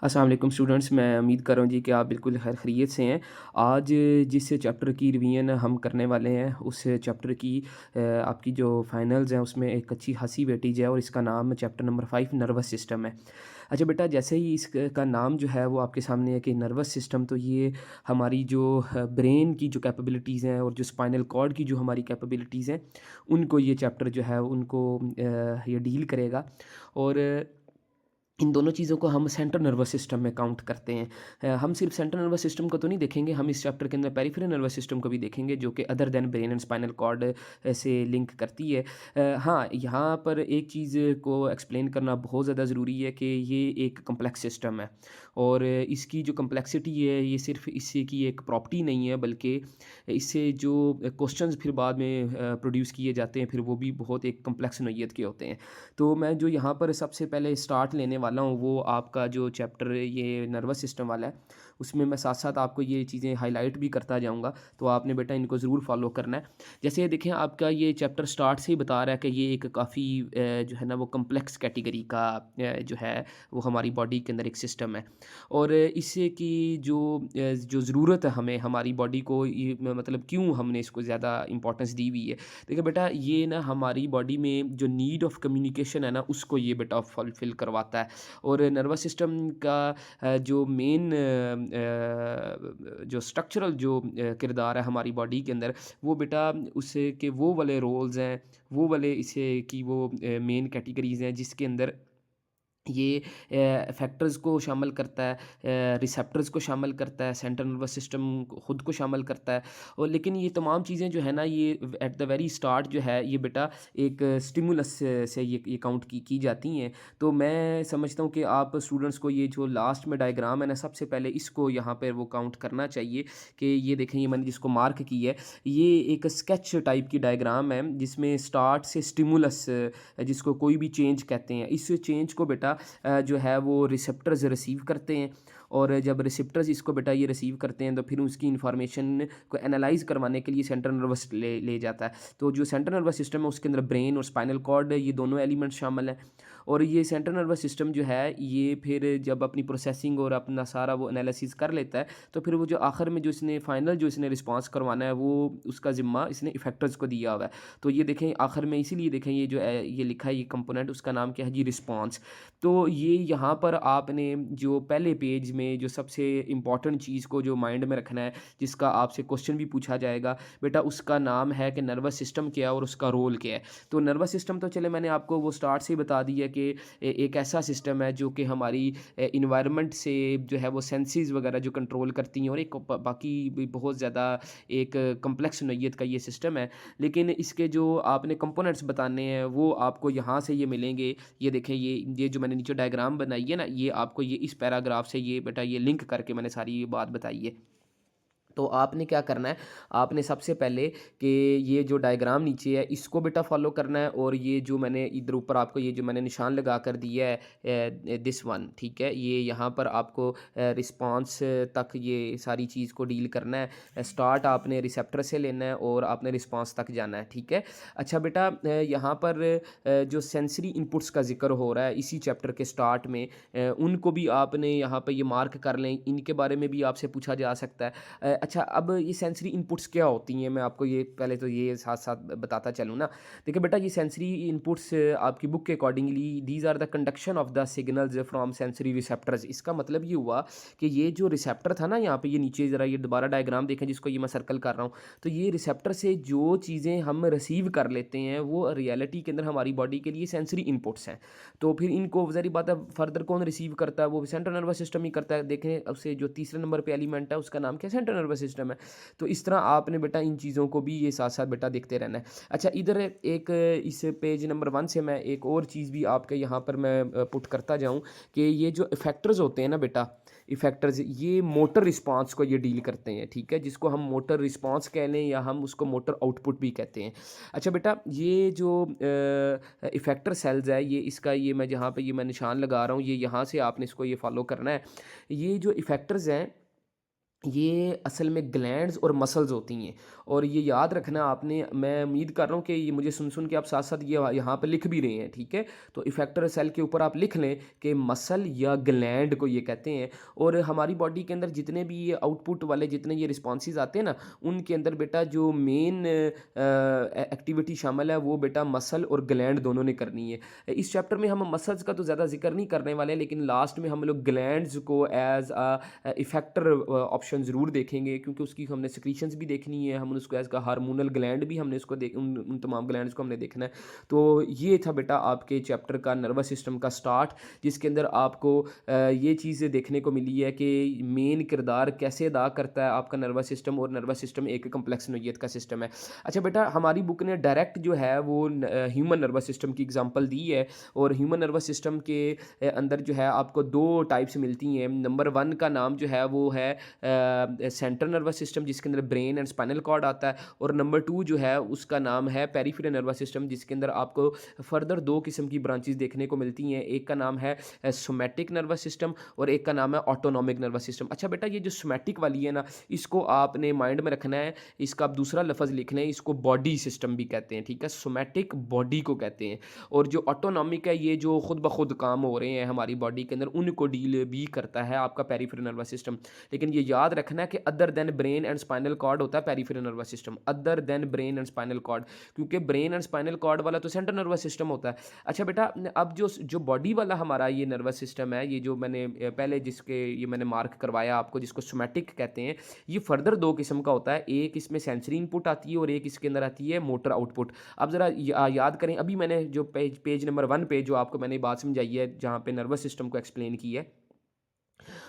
अस्सलाम वालेकुम स्टूडेंट्स, मैं उम्मीद कर रहा हूँ जी कि आप बिल्कुल खैर खैरियत से हैं। आज जिस चैप्टर की रिवीजन हम करने वाले हैं उस चैप्टर की आपकी जो फाइनल्स हैं उसमें एक अच्छी खासी वेटेज है और इसका नाम चैप्टर नंबर 5 नर्वस सिस्टम है। अच्छा बेटा, जैसे ही इसका नाम जो है वो आपके सामने है कि नर्वस सिस्टम, तो ये हमारी जो ब्रेन की जो कैपेबिलिटीज़ हैं और जो स्पाइनल कॉर्ड की जो हमारी कैपेबिलिटीज़ हैं उनको ये चैप्टर जो है उनको ये डील करेगा। और इन दोनों चीज़ों को हम सेंट्रल नर्वस सिस्टम में काउंट करते हैं। हम सिर्फ सेंट्रल नर्वस सिस्टम को तो नहीं देखेंगे, हम इस चैप्टर के अंदर पेरिफेरल नर्वस सिस्टम को भी देखेंगे जो कि other than brain and spinal cord से लिंक करती है। हाँ, यहाँ पर एक चीज़ को एक्सप्लेन करना बहुत ज़्यादा ज़रूरी है कि ये एक कम्प्लेक्स सिस्टम है और इसकी जो कम्प्लेक्सिटी है ये सिर्फ इससे की एक प्रॉपर्टी नहीं है, बल्कि इससे जो क्वेश्चंस फिर बाद में प्रोड्यूस किए जाते हैं फिर वो भी बहुत एक कम्प्लेक्स नोयत के होते हैं। तो मैं जो यहाँ पर सबसे पहले स्टार्ट लेने वाला हूँ वो आपका जो चैप्टर ये नर्वस सिस्टम वाला है, उसमें मैं साथ साथ आपको ये चीज़ें हाईलाइट भी करता जाऊँगा, तो आपने बेटा इनको ज़रूर फॉलो करना है। जैसे ये देखें, आपका ये चैप्टर स्टार्ट से ही बता रहा है कि ये एक काफ़ी जो है ना वो कम्प्लेक्स कैटेगरी का जो है वो हमारी बॉडी के अंदर एक सिस्टम है। और इससे की जो ज़रूरत है हमें हमारी बॉडी को, ये मतलब क्यों हमने इसको ज़्यादा इंपॉर्टेंस दी हुई है। देखिए बेटा, ये ना हमारी बॉडी में जो नीड ऑफ कम्युनिकेशन है ना उसको ये बेटा फुलफ़िल करवाता है। और नर्वस सिस्टम का जो मेन जो स्ट्रक्चरल जो किरदार है हमारी बॉडी के अंदर, वो बेटा उससे के वो वाले रोल्स हैं, वो वाले इसे की वो मेन कैटेगरीज़ हैं जिसके अंदर ये फैक्टर्स को शामिल करता है, रिसेप्टर्स को शामिल करता है, सेंट्रल नर्वस सिस्टम खुद को शामिल करता है। और लेकिन ये तमाम चीज़ें जो है ना ये एट द वेरी स्टार्ट जो है ये बेटा एक स्टिमुलस से ये काउंट की जाती हैं। तो मैं समझता हूँ कि आप स्टूडेंट्स को ये जो लास्ट में डायग्राम है ना, सबसे पहले इसको यहाँ पर वो काउंट करना चाहिए कि ये देखें, ये मैंने जिसको मार्क की है, ये एक स्केच टाइप की डायग्राम है जिसमें स्टार्ट से स्टिमुलस जिसको कोई भी चेंज कहते हैं, इस चेंज को बेटा जो है वो रिसेप्टर्स रिसीव करते हैं। और जब रिसेप्टर्स इसको बेटा ये रिसीव करते हैं तो फिर उसकी इन्फॉर्मेशन को एनालाइज करवाने के लिए सेंट्रल नर्वस ले ले जाता है। तो जो सेंट्रल नर्वस सिस्टम है उसके अंदर ब्रेन और स्पाइनल कॉर्ड ये दोनों एलिमेंट्स शामिल हैं। और ये सेंट्रल नर्वस सिस्टम जो है ये फिर जब अपनी प्रोसेसिंग और अपना सारा वो एनालिसिस कर लेता है, तो फिर वो जो आखिर में जो इसने फाइनल जो इसने रिस्पॉन्स करवाना है वो उसका ज़िम्मा इसने इफेक्टर्स को दिया हुआ है। तो ये देखें आखिर में, इसीलिए देखें ये जो ये लिखा है ये कंपोनेंट, उसका नाम क्या है जी, रिस्पॉन्स। तो ये यहाँ पर आपने जो पहले पेज में जो सबसे इम्पॉर्टेंट चीज़ को जो माइंड में रखना है, जिसका आपसे क्वेश्चन भी पूछा जाएगा बेटा, उसका नाम है कि नर्वस सिस्टम क्या है और उसका रोल क्या है। तो नर्वस सिस्टम तो चले मैंने आपको वो स्टार्ट से ही बता दिया कि एक ऐसा सिस्टम है जो कि हमारी इन्वायरमेंट से जो है वो सेंसेस वगैरह जो कंट्रोल करती हैं, और एक बाकी भी बहुत ज़्यादा एक कम्प्लेक्स नोयत का ये सिस्टम है। लेकिन इसके जो आपने कंपोनेंट्स बताने हैं वो आपको यहाँ से ये मिलेंगे। ये देखें, ये जो मैंने नीचे डायग्राम बनाई है ना, ये आपको ये इस पैराग्राफ से ये बेटा ये लिंक करके मैंने सारी ये बात बताई है। तो आपने क्या करना है, आपने सबसे पहले कि ये जो डायग्राम नीचे है इसको बेटा फॉलो करना है, और ये जो मैंने इधर ऊपर आपको ये जो मैंने निशान लगा कर दिया है दिस वन, ठीक है, ये यहाँ पर आपको रिस्पांस तक ये सारी चीज़ को डील करना है। स्टार्ट आपने रिसेप्टर से लेना है और आपने रिस्पांस तक जाना है, ठीक है। अच्छा बेटा, यहाँ पर जो सेंसरी इनपुट्स का जिक्र हो रहा है इसी चैप्टर के स्टार्ट में, उनको भी आपने यहाँ पर ये मार्क कर लें, इनके बारे में भी आपसे पूछा जा सकता है। अच्छा, अब ये सेंसरी इनपुट्स क्या होती हैं, मैं आपको ये पहले तो ये साथ-साथ बताता चलूँ ना। देखिए बेटा, ये सेंसरी इनपुट्स आपकी बुक के accordingly these are the conduction of the signals from sensory receptors. इसका मतलब ये हुआ कि ये जो रिसेप्टर था ना, यहाँ पे ये नीचे ज़रा ये दोबारा डायग्राम देखें जिसको ये मैं सर्कल कर रहा हूँ। तो ये रिसेप्टर से जो चीज़ें हम रिसीव कर लेते हैं वो रियलिटी के अंदर हमारी बॉडी के लिए सेंसरी इनपुट्स हैं। तो फिर इनको ज़ाहिर बात है फर्दर कौन रिसीव करता है, वो सेंट्रल नर्वस सिस्टम ही करता है। देखें उससे जो तीसरे नंबर पे एलिमेंट है उसका नाम क्या है, सेंट्रल नर्वस सिस्टम है। तो इस तरह आपने बेटा इन चीज़ों को भी ये साथ साथ बेटा देखते रहना है। अच्छा, इधर एक इस पेज नंबर 1 से मैं एक और चीज़ भी आपके यहाँ पर मैं पुट करता जाऊँ कि ये जो इफेक्टर्स होते हैं ना बेटा, इफेक्टर्स ये मोटर रिस्पांस को ये डील करते हैं, ठीक है, जिसको हम मोटर रिस्पांस कह लें या हम उसको मोटर आउटपुट भी कहते हैं। अच्छा बेटा, ये जो इफेक्टर सेल्स है, ये इसका ये मैं जहाँ पे ये मैं निशान लगा रहा हूँ, ये यहाँ से आपने इसको ये फॉलो करना है। ये जो इफेक्टर्स हैं ये असल में ग्लैंड्स और मसल्स होती हैं। और ये याद रखना आपने, मैं उम्मीद कर रहा हूँ कि ये मुझे सुन के आप साथ साथ ये यहाँ पे लिख भी रहे हैं, ठीक है। तो इफेक्टर सेल के ऊपर आप लिख लें कि मसल या ग्लैंड को ये कहते हैं। और हमारी बॉडी के अंदर जितने भी ये आउटपुट वाले जितने ये रिस्पॉन्सेज आते हैं ना, उनके अंदर बेटा जो मेन एक्टिविटी शामिल है वो बेटा मसल और ग्लैंड दोनों ने करनी है। इस चैप्टर में हम मसल्स का तो ज़्यादा जिक्र नहीं करने वाले, लेकिन लास्ट में हम लोग ग्लैंड्स को एज इफेक्टर ऑप्शन ज़रूर देखेंगे, क्योंकि उसकी हमने सिक्रीशंस भी देखनी है, हम उसको एज का हार्मोनल ग्लैंड भी हमने उसको देख उन तमाम ग्लैंड्स को हमने देखना है। तो ये था बेटा आपके चैप्टर का नर्वस सिस्टम का स्टार्ट, जिसके अंदर आपको ये चीज़ें देखने को मिली है कि मेन किरदार कैसे अदा करता है आपका नर्वस सिस्टम, और नर्वस सिस्टम एक कम्प्लेक्स नोयत का सिस्टम है। अच्छा बेटा, हमारी बुक ने डायरेक्ट जो है वो ह्यूमन नर्वस सिस्टम की एग्जांपल दी है, और ह्यूमन नर्वस सिस्टम के अंदर जो है आपको दो टाइप्स मिलती हैं। नंबर वन का नाम जो है वो है सेंट्रल नर्वस सिस्टम, जिसके अंदर ब्रेन एंड स्पाइनल कॉर्ड आता है। और नंबर टू जो है उसका नाम है पेरिफेरल नर्वस सिस्टम, जिसके अंदर आपको फर्दर दो किस्म की ब्रांचेस देखने को मिलती हैं। एक का नाम है सोमैटिक नर्वस सिस्टम, और एक का नाम है ऑटोनॉमिक नर्वस सिस्टम। अच्छा बेटा, ये जो सोमैटिक वाली है ना, इसको आपने माइंड में रखना है, इसका आप दूसरा लफ्ज़ लिख लें, इसको बॉडी सिस्टम भी कहते हैं, ठीक है। सोमैटिक बॉडी को कहते हैं, और जो ऑटोनॉमिक है ये जो खुद ब खुद काम हो रहे हैं हमारी बॉडी के अंदर, उनको डील भी करता है आपका पेरिफेरल नर्वस सिस्टम। लेकिन ये याद रखना है कि other than brain and spinal cord होता है peripheral nervous system, other than brain and spinal cord, क्योंकि ब्रेन एंड स्पाइनल कॉर्ड वाला तो सेंट्रल नर्वस सिस्टम होता है। अच्छा बेटा, अब जो जो बॉडी वाला हमारा ये नर्वस सिस्टम है, ये जो मैंने पहले जिसके ये मैंने मार्क करवाया आपको, जिसको सोमैटिक कहते हैं, ये फर्दर दो किस्म का होता है। एक इसमें सेंसरी इनपुट आती है, और एक इसके अंदर आती है मोटर आउटपुट। अब ज़रा याद करें, अभी मैंने जो पेज नंबर 1 पे जो आपको मैंने बात समझाई है, जहाँ पे नर्वस सिस्टम को एक्सप्लेन की है,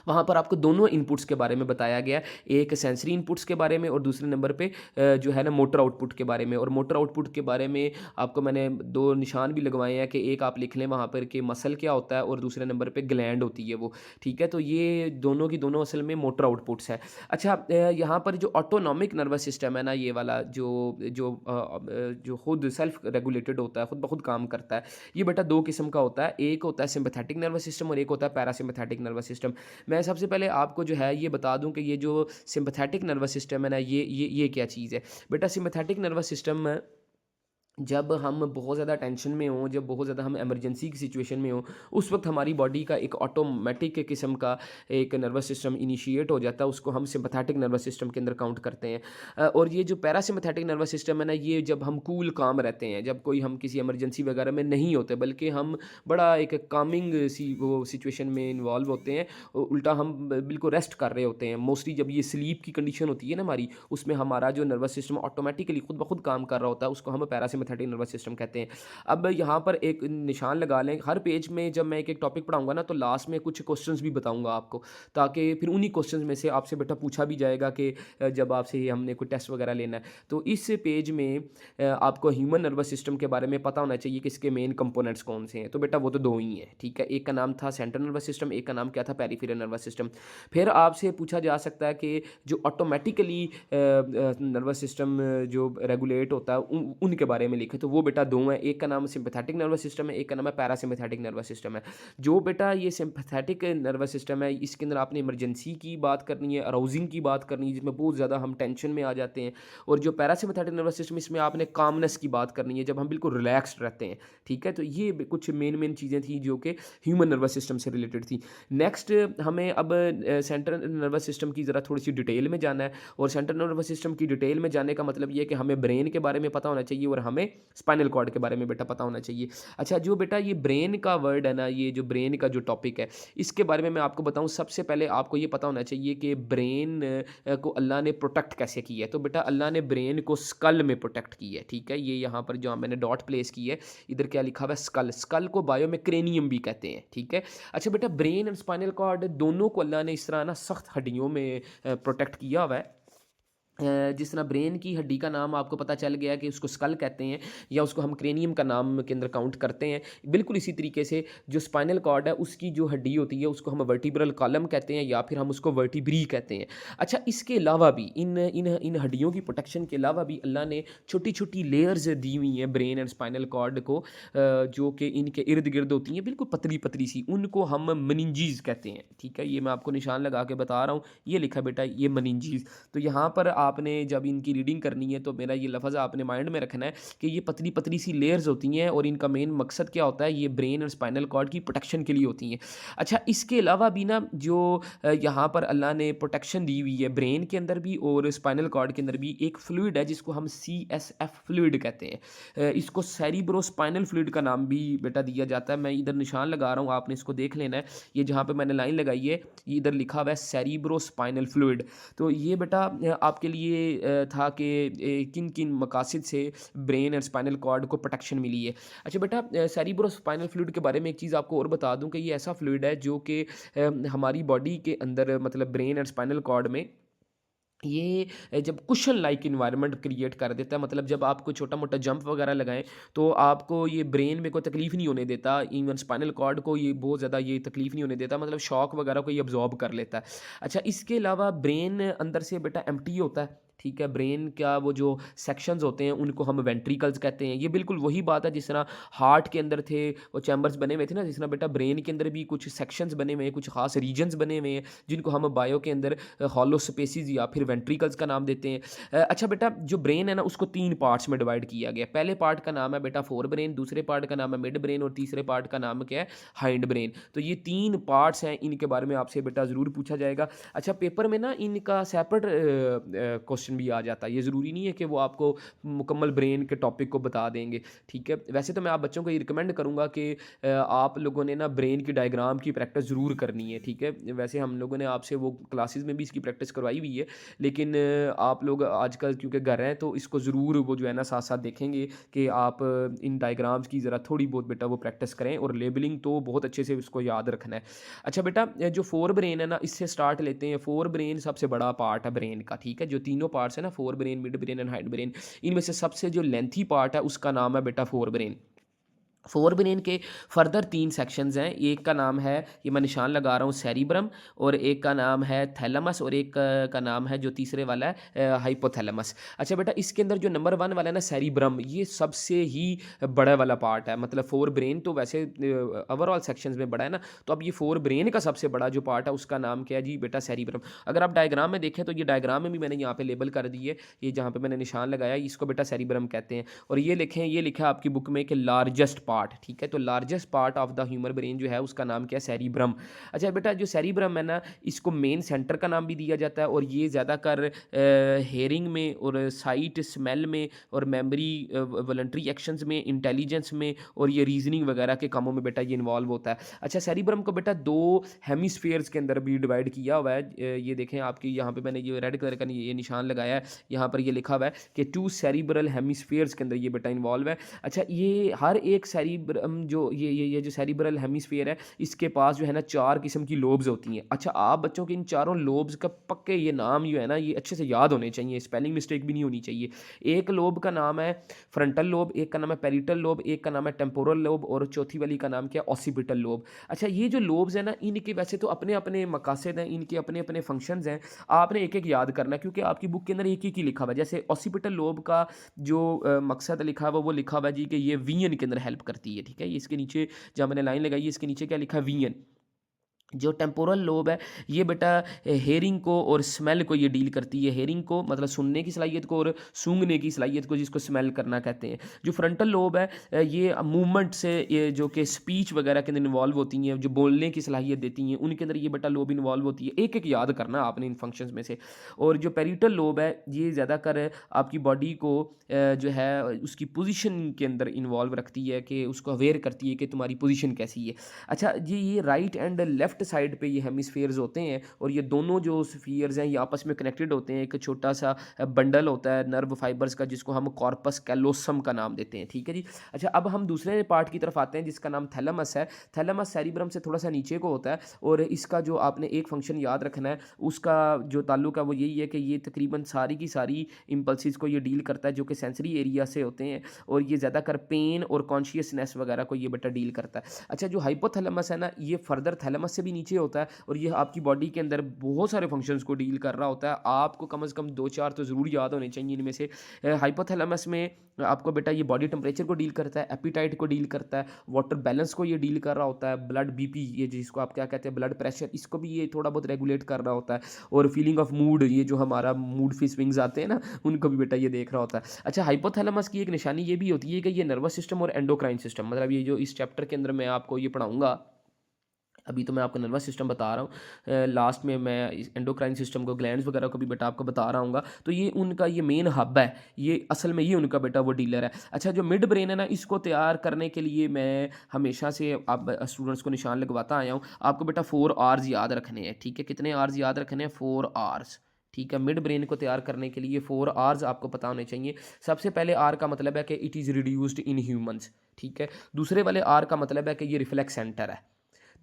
वहाँ पर आपको दोनों इनपुट्स के बारे में बताया गया है। एक सेंसरी इनपुट्स के बारे में, और दूसरे नंबर पे जो है ना मोटर आउटपुट के बारे में। और मोटर आउटपुट के बारे में आपको मैंने दो निशान भी लगवाए हैं, कि एक आप लिख लें वहाँ पर कि मसल क्या होता है, और दूसरे नंबर पे ग्लैंड होती है वो, ठीक है। तो ये दोनों की दोनों असल में मोटर आउटपुट्स है। अच्छा, यहाँ पर जो ऑटोनॉमिक नर्वस सिस्टम है ना, ये वाला जो जो जो खुद सेल्फ रेगुलेटेड होता है, खुद ब खुद काम करता है, ये बेटा दो किस्म का होता है। एक होता है सिंपैथेटिक नर्वस सिस्टम, और एक होता है पैरासिम्पैथेटिक नर्वस सिस्टम। मैं सबसे पहले आपको जो है ये बता दूं कि ये जो सिंपैथेटिक नर्वस सिस्टम है ना, ये क्या चीज़ है बेटा। सिंपैथेटिक नर्वस सिस्टम जब हम बहुत ज़्यादा टेंशन में हों, जब बहुत ज़्यादा हम इमरजेंसी की सिचुएशन में हों, उस वक्त हमारी बॉडी का एक ऑटोमेटिक किस्म का एक नर्वस सिस्टम इनिशिएट हो जाता है, उसको हम सिंपैथेटिक नर्वस सिस्टम के अंदर काउंट करते हैं। और ये जो पैरासिम्पैथेटिक नर्वस सिस्टम है ना, ये जब हम कूल काम रहते हैं, जब कोई हम किसी इमरजेंसी वगैरह में नहीं होते, बल्कि हम बड़ा एक कामिंग सी वो सिचुएशन में इन्वॉल्व होते हैं, उल्टा हम बिल्कुल रेस्ट कर रहे होते हैं। मोस्टली जब ये स्लीप की कंडीशन होती है ना हमारी, उसमें हमारा जो नर्वस सिस्टम ऑटोमेटिकली खुद ब खुद काम कर रहा होता है, उसको हम पैरासिम्पैथेटिक नर्वस सिस्टम कहते हैं। अब यहाँ पर एक निशान लगा लें, हर पेज में जब मैं एक एक टॉपिक पढ़ाऊंगा ना, तो लास्ट में कुछ क्वेश्चंस भी बताऊंगा आपको, ताकि फिर उन्हीं क्वेश्चंस में से आपसे बेटा पूछा भी जाएगा कि जब आपसे हमने कोई टेस्ट वगैरह लेना है। तो इस पेज में आपको ह्यूमन नर्वस सिस्टम के बारे में पता होना चाहिए कि इसके मेन कंपोनेंट्स कौन से हैं। तो बेटा वो तो दो ही हैं, ठीक है। एक का नाम था सेंट्रल नर्वस सिस्टम, एक का नाम क्या था, पेरिफेरल नर्वस सिस्टम। फिर आपसे पूछा जा सकता है कि जो ऑटोमेटिकली नर्वस सिस्टम जो रेगुलेट होता है, उनके बारे में लिखे, तो वो बेटा दो हैं। एक का नाम सिंपैथेटिक नर्वस सिस्टम है, एक का नाम है पैरासिम्पैथेटिक नर्वस सिस्टम है। जो बेटा ये सिंपैथेटिक नर्वस सिस्टम है, इसके अंदर आपने इमरजेंसी की बात करनी है, अराउजिंग की बात करनी है, जिसमें बहुत ज़्यादा हम टेंशन में आ जाते हैं। और जो पैरासिम्पैथेटिक नर्वस सिस्टम, इसमें आपने कामनेस की बात करनी है, जब हम बिल्कुल रिलैक्स्ड रहते हैं, ठीक है। तो ये कुछ मेन चीज़ें थी जो कि ह्यूमन नर्वस सिस्टम से रिलेटेड थी। नेक्स्ट हमें अब सेंट्रल नर्वस सिस्टम की ज़रा थोड़ी सी डिटेल में जाना है। और सेंट्रल नर्वस सिस्टम की डिटेल में जाने का मतलब ये है कि हमें ब्रेन के बारे में पता होना चाहिए, और हमें स्पाइनल कॉर्ड के बारे में बेटा पता होना चाहिए। अच्छा, जो बेटा ये ब्रेन का वर्ड है ना, ये जो ब्रेन का जो टॉपिक है, इसके बारे में मैं आपको बताऊं, सबसे पहले आपको ये पता होना चाहिए कि ब्रेन को अल्लाह ने प्रोटेक्ट कैसे किया है। तो बेटा अल्लाह ने ब्रेन को स्कल में प्रोटेक्ट किया है, ठीक है। ये यहाँ पर जो मैंने डॉट प्लेस की है, इधर क्या लिखा हुआ है, स्कल। स्कल को बायो में क्रेनियम भी कहते हैं, ठीक है। अच्छा बेटा, ब्रेन एंड स्पाइनल कॉर्ड दोनों को अल्लाह ने इस तरह ना सख्त हड्डियों में प्रोटेक्ट किया हुआ है, जिस तरह ब्रेन की हड्डी का नाम आपको पता चल गया कि उसको स्कल कहते हैं या उसको हम क्रेनियम का नाम के अंदर काउंट करते हैं। बिल्कुल इसी तरीके से जो स्पाइनल कॉर्ड है उसकी जो हड्डी होती है उसको हम वर्टिब्रल कॉलम कहते हैं या फिर हम उसको वर्टिब्री कहते हैं। अच्छा, इसके अलावा भी इन इन इन हड्डियों की प्रोटेक्शन के अलावा भी अल्लाह ने छोटी-छोटी लेयर्स दी हुई हैं ब्रेन एंड स्पाइनल कॉर्ड को, जो कि इनके इर्द-गिर्द होती हैं बिल्कुल पतली-पतली सी, उनको हम मेनिंजेस कहते हैं। ठीक है? ये मैं आपको निशान लगा के बता रहा हूँ। ये लिखा बेटा ये मेनिंजेस। तो यहाँ पर आपने जब इनकी रीडिंग करनी है तो मेरा ये लफ्ज़ आपने माइंड में रखना है कि ये पतली पतली सी लेयर्स होती हैं और इनका मेन मकसद क्या होता है, ये ब्रेन और स्पाइनल कॉर्ड की प्रोटेक्शन के लिए होती हैं। अच्छा, इसके अलावा भी ना जो यहाँ पर अल्लाह ने प्रोटेक्शन दी हुई है ब्रेन के अंदर भी और स्पाइनल कॉर्ड के अंदर भी, एक फ्लूइड है जिसको हम CSF फ्लूइड कहते हैं। इसको सेरिब्रोस्पाइनल फ्लूइड का नाम भी बेटा दिया जाता है। मैं इधर निशान लगा रहा हूँ, आपने इसको देख लेना है। ये जहाँ पे मैंने लाइन लगाई है ये इधर लिखा हुआ है सेरिब्रोस्पाइनल फ्लूइड। तो ये बेटा आपके लिए था कि किन किन मकासद से ब्रेन और स्पाइनल कॉर्ड को प्रोटेक्शन मिली है। अच्छा बेटा, सेरिब्रोस्पाइनल फ्लूइड के बारे में एक चीज़ आपको और बता दूं कि ये ऐसा फ्लूइड है जो कि हमारी बॉडी के अंदर मतलब ब्रेन और स्पाइनल कॉर्ड में ये जब कुशन लाइक इन्वायरमेंट क्रिएट कर देता है, मतलब जब आप कोई छोटा मोटा जंप वगैरह लगाएं तो आपको ये ब्रेन में कोई तकलीफ़ नहीं होने देता, इवन स्पाइनल कॉर्ड को ये बहुत ज़्यादा ये तकलीफ़ नहीं होने देता, मतलब शॉक वगैरह को ये अब्जॉर्ब कर लेता है। अच्छा, इसके अलावा ब्रेन अंदर से बेटा एम्प्टी होता है। ठीक है, ब्रेन का वो जो सेक्शंस होते हैं उनको हम वेंट्रिकल्स कहते हैं। ये बिल्कुल वही बात है जिस तरह हार्ट के अंदर थे वो चैम्बर्स बने हुए थे ना, जिस तरह बेटा ब्रेन के अंदर भी कुछ सेक्शंस बने हुए हैं, कुछ खास रीजन्स बने हुए हैं जिनको हम बायो के अंदर हॉलो स्पेसिस या फिर वेंट्रिकल्स का नाम देते हैं। अच्छा बेटा, जो ब्रेन है ना उसको 3 पार्ट्स में डिवाइड किया गया है। पहले पार्ट का नाम है बेटा फोर ब्रेन, दूसरे पार्ट का नाम है मिड ब्रेन और तीसरे पार्ट का नाम क्या है, हाइंड ब्रेन। तो ये 3 पार्ट्स हैं, इनके बारे में आपसे बेटा ज़रूर पूछा जाएगा। अच्छा, पेपर में ना इनका सेपरेट क्वेश्चन भी आ जाता है। ये ज़रूरी नहीं है कि वो आपको मुकम्मल ब्रेन के टॉपिक को बता देंगे। ठीक है, वैसे तो मैं आप बच्चों को ये रिकमेंड करूँगा कि आप लोगों ने ना ब्रेन की डायग्राम की प्रैक्टिस ज़रूर करनी है। ठीक है, वैसे हम लोगों ने आपसे वो क्लासेस में भी इसकी प्रैक्टिस करवाई हुई है, लेकिन आप लोग आजकल क्योंकि घर हैं तो इसको ज़रूर वो जो है ना साथ साथ देखेंगे कि आप इन डायग्राम्स की ज़रा थोड़ी बहुत बेटा वो प्रैक्टिस करें, और लेबलिंग तो बहुत अच्छे से उसको याद रखना है। अच्छा बेटा, जो फोर ब्रेन है ना इससे स्टार्ट लेते हैं। फोर ब्रेन सबसे बड़ा पार्ट है ब्रेन का। ठीक है, जो तीनों पार्ट्स है ना, fore brain, mid brain and hide brain, इनमें से सबसे जो लेंथी पार्ट है उसका नाम है बेटा फोर ब्रेन। फोर ब्रेन के फर्दर 3 सेक्शंस हैं। एक का नाम है, ये मैं निशान लगा रहा हूँ, सेरिब्रम, और एक का नाम है थैलेमस, और एक का नाम है जो तीसरे वाला है हाइपोथैलेमस। अच्छा बेटा, इसके अंदर जो नंबर 1 वाला है ना सेरिब्रम, ये सबसे ही बड़ा वाला पार्ट है। मतलब फोर ब्रेन तो वैसे ओवरऑल सेक्शंस में बड़ा है ना, तो अब ये फोर ब्रेन का सबसे बड़ा जो पार्ट है उसका नाम क्या है जी बेटा, सेरिब्रम। अगर आप डायग्राम में देखें तो ये डायग्राम में भी मैंने यहाँ पे लेबल कर दी है, ये जहाँ पे मैंने निशान लगाया इसको बेटा सेरिब्रम कहते हैं। और ये लिखें, ये लिखा है आपकी बुक में कि लार्जेस्ट पार्ट। ठीक है, तो largest part of the human brain जो है उसका नाम क्या है, सेरिब्रम। अच्छा बेटा, जो सेरिब्रम है ना इसको मेन सेंटर का नाम भी दिया जाता है, और ये ज़्यादातर हेयरिंग में और साइट स्मेल में और मेमोरी वॉलंटरी एक्शंस में, इंटेलिजेंस में और ये रीजनिंग वगैरह के कामों में बेटा ये इन्वॉल्व होता है। अच्छा, सेरिब्रम को बेटा 2 हेमिस्फीयर्स के अंदर भी डिवाइड किया हुआ है। ये देखें आपकी यहाँ पे मैंने ये रेड कलर का ये निशान लगाया है, यहाँ पर ये लिखा हुआ है कि 2 सेरिब्रल हेमिस्फीयर्स के अंदर ये बेटा इन्वॉल्व है। अच्छा, ये हर एक सेरिब्रम जो ये जो सेरिब्रल हेमिस्फीयर है इसके पास जो है ना 4 किस्म की लोब्स होती हैं। अच्छा, आप बच्चों के इन चारों लोब्स का पक्के ये नाम जो है ना ये अच्छे से याद होने चाहिए, स्पेलिंग मिस्टेक भी नहीं होनी चाहिए। एक लोब का नाम है फ्रंटल लोब, एक का नाम है पेरिटल लोब, एक का नाम है टेम्पोरल लोब, और चौथी वाली का नाम क्या है, ऑसिपिटल लोब। अच्छा, ये जो लोब्स है ना इनके वैसे तो अपने अपने मकासद हैं, इनके अपने अपने फंक्शंस हैं, आपने एक एक याद करना है क्योंकि आपकी बुक के अंदर एक ही लिखा हुआ है। जैसे ऑसिपिटल लोब का जो मकसद लिखा हुआ वो लिखा हुआ है जी कि ये वियन के अंदर हेल्प करती है। ठीक है, ये इसके नीचे जहाँ मैंने लाइन लगाई है इसके नीचे क्या लिखा है, वियन। जो टेम्पोरल लोब है ये बेटा हेयरिंग को और स्मेल को ये डील करती है। हेयरिंग को मतलब सुनने की सलाहियत को, और सूंघने की सलाहियत को, जिसको स्मेल करना कहते हैं। जो फ्रंटल लोब है ये मूवमेंट से, ये जो कि स्पीच वगैरह के अंदर इन्वॉल्व होती हैं, जो बोलने की सलाहियत देती हैं, उनके अंदर ये बेटा लोब इन्वॉल्व होती है। एक एक याद करना आपने इन फंक्शंस में से। और जो पेरिटल लोब है ये ज़्यादातर आपकी बॉडी को जो है उसकी पोजीशन के अंदर इन्वॉल्व रखती है, कि उसको अवेयर करती है कि तुम्हारी पोजीशन कैसी है। अच्छा जी, ये राइट एंड लेफ्ट साइड पे ये हेमिस्फीयर्स होते हैं और ये दोनों जो स्फीयर्स हैं ये आपस में कनेक्टेड होते हैं। एक छोटा सा बंडल होता है नर्व फाइबर्स का जिसको हम कॉर्पस कैलोसम का नाम देते हैं, ठीक है जी। अच्छा, अब हम दूसरे पार्ट की तरफ आते हैं जिसका नाम थैलेमस है। थैलेमस सेरिब्रम से थोड़ा सा नीचे को होता है और इसका जो आपने एक फंक्शन याद रखना है, उसका जो ताल्लुक है वो यही है कि ये तकरीबन सारी की सारी इम्पल्सिस को ये डील करता है जो कि सेंसरी एरिया से होते हैं और ये ज़्यादातर पेन और कॉन्शियसनेस वगैरह को ये बेटा डील करता है। अच्छा, जो हाइपोथैलेमस है ना, ये फर्दर थैलेमस से भी नीचे होता है और ये आपकी बॉडी के अंदर बहुत सारे फंक्शंस को डील कर रहा होता है। आपको कम से कम 2-4 तो ज़रूर याद होने चाहिए इनमें से। हाइपोथैलेमस में आपको बेटा ये बॉडी टेम्परेचर को डील करता है, एपिटाइट को डील करता है, वाटर बैलेंस को ये डील कर रहा होता है, ब्लड बीपी ये जिसको आप क्या कहते हैं ब्लड प्रेशर, इसको भी ये थोड़ा बहुत रेगुलेट कर रहा होता है और फीलिंग ऑफ मूड, ये जो हमारा मूड फी स्विंग्स आते हैं ना, उनको भी बेटा ये देख रहा होता है। अच्छा, हाइपोथैलेमस की एक निशानी ये भी होती है कि ये नर्वस सिस्टम और एंडोक्राइन सिस्टम, मतलब ये जो इस चैप्टर के अंदर मैं आपको ये पढ़ाऊंगा, अभी तो मैं आपको नर्वस सिस्टम बता रहा हूँ, लास्ट में मैं इस एंडोक्राइन सिस्टम को, ग्लैंड्स वगैरह को भी बेटा आपको बता रहा हूँ। तो ये उनका ये मेन हब है, ये असल में ये उनका बेटा वो डीलर है। अच्छा, जो मिड ब्रेन है ना, इसको तैयार करने के लिए मैं हमेशा से आप स्टूडेंट्स को निशान लगवाता आया हूँ। आपको बेटा 4 आवर्स याद रखने हैं, ठीक है। कितने आवर्स याद रखने हैं? 4 आवर्स, ठीक है। मिड ब्रेन को तैयार करने के लिए 4 आवर्स आपको पता होने चाहिए। सबसे पहले आर का मतलब है कि it is reduced in humans, ठीक है। दूसरे वाले आर का मतलब है कि ये रिफ्लेक्स सेंटर है।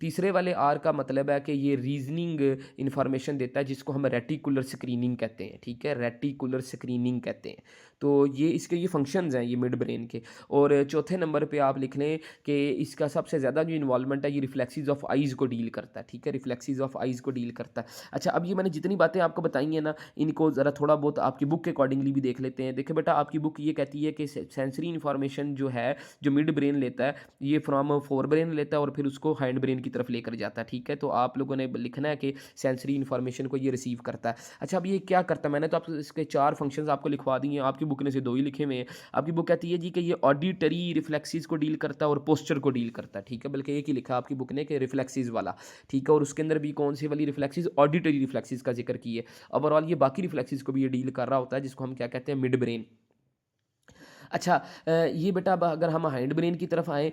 तीसरे वाले आर का मतलब है कि ये रीजनिंग इन्फॉर्मेशन देता है जिसको हम रेटिकुलर स्क्रीनिंग कहते हैं, ठीक है, रेटिकुलर स्क्रीनिंग कहते हैं। तो ये इसके ये फंक्शंस हैं ये मिड ब्रेन के। और चौथे नंबर पे आप लिख लें कि इसका सबसे ज़्यादा जो इन्वॉल्वमेंट है ये रिफ्लेक्सेस ऑफ आइज़ को डील करता है, ठीक है, रिफ्लेक्सेस ऑफ आइज़ को डील करता है। अच्छा, अब ये मैंने जितनी बातें आपको बताई हैं ना, इनको ज़रा थोड़ा बहुत आपकी बुक के अकॉर्डिंगली भी देख लेते हैं। देखिए बेटा, आपकी बुक ये कहती है कि सेंसरी इन्फॉर्मेशन जो है, जो मिड ब्रेन लेता है, ये फ्रॉम फोर ब्रेन लेता है और फिर उसको हैंड ब्रेन की तरफ लेकर जाता है, ठीक है। तो आप लोगों ने लिखना है कि सेंसरी इन्फॉर्मेशन को ये रिसीव करता है। अच्छा, अब ये क्या करता है, मैंने तो आपको इसके 4 फंक्शंस आपको लिखवा दिए हैं, आपकी बुक ने से 2 ही लिखे हुए हैं। आपकी बुक कहती है जी कि ये ऑडिटरी रिफ्लेक्सेस को डील करता है और पोस्चर को डील करता है, ठीक है। बल्कि एक ही लिखा आपकी बुक ने कि रिफ्लेक्सेस वाला, ठीक है। और उसके अंदर भी कौन सी वाली रिफ्लेक्सेस? ऑडिटरी रिफ्लेक्सेस का जिक्र किया है। ओवरऑल ये बाकी रिफ्लेक्सेस को भी ये डील कर रहा होता है जिसको हम क्या कहते हैं? Mid brain. अच्छा, ये बेटा अब अगर हम हाइंड ब्रेन की तरफ आएँ,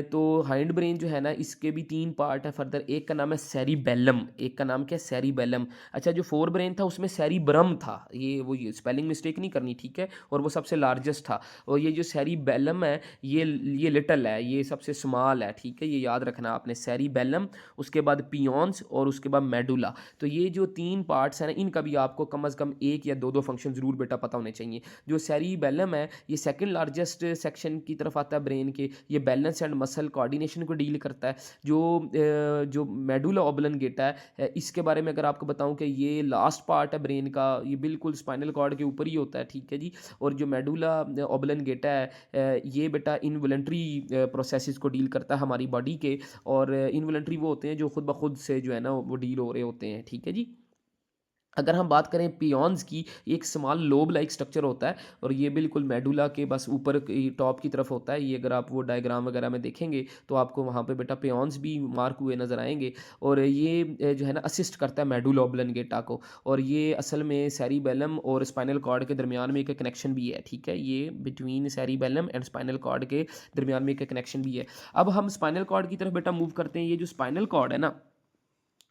तो हाइंड ब्रेन जो है ना, इसके भी 3 पार्ट है फर्दर। एक का नाम है सेरिबेलम, एक का नाम क्या है? सेरिबेलम। अच्छा, जो फोर ब्रेन था उसमें सेरिब्रम था, ये स्पेलिंग मिस्टेक नहीं करनी, ठीक है, और वो सबसे लार्जेस्ट था। और ये जो सेरिबेलम है, ये लिटल है, ये सबसे स्मॉल है, ठीक है, ये याद रखना आपने। सेरिबेलम, उसके बाद पियोन्स और उसके बाद मेडुला। तो ये जो 3 पार्ट्स हैं ना, इनका भी आपको कम से कम 1 या 2-2 फंक्शन ज़रूर बेटा पता होने चाहिए। जो सेरिबेलम है, ये सेकंड लार्जेस्ट सेक्शन की तरफ आता है ब्रेन के। ये बैलेंस एंड मसल कोऑर्डिनेशन को डील करता है। जो मेडुला ऑब्लंगेटा है, इसके बारे में अगर आपको बताऊं कि ये लास्ट पार्ट है ब्रेन का, ये बिल्कुल स्पाइनल कॉर्ड के ऊपर ही होता है, ठीक है जी। और जो मेडुला ऑब्लंगेटा है, ये बेटा इनवॉलंटरी प्रोसेसेस को डील करता है हमारी बॉडी के। और इनवॉलंटरी वो होते हैं जो खुद ब खुद से जो है ना वो डील हो रहे होते हैं, ठीक है जी। अगर हम बात करें पियोन्स की, एक स्मॉल लोब लाइक स्ट्रक्चर होता है और ये बिल्कुल मेडुला के बस ऊपर टॉप की तरफ होता है। ये अगर आप वो डायग्राम वगैरह में देखेंगे तो आपको वहाँ पे बेटा पियोन्स भी मार्क हुए नज़र आएंगे। और ये जो है ना असिस्ट करता है मेडुला ऑब्लंगेटा को। और ये असल में सेरिबेलम और स्पाइनल कॉर्ड के दरमियान में एक कनेक्शन भी है, ठीक है, ये between cerebellum and spinal cord के दरमियान में एक कनेक्शन भी है। अब हम स्पाइनल कॉर्ड की तरफ बेटा मूव करते हैं। ये जो स्पाइनल कॉर्ड है ना,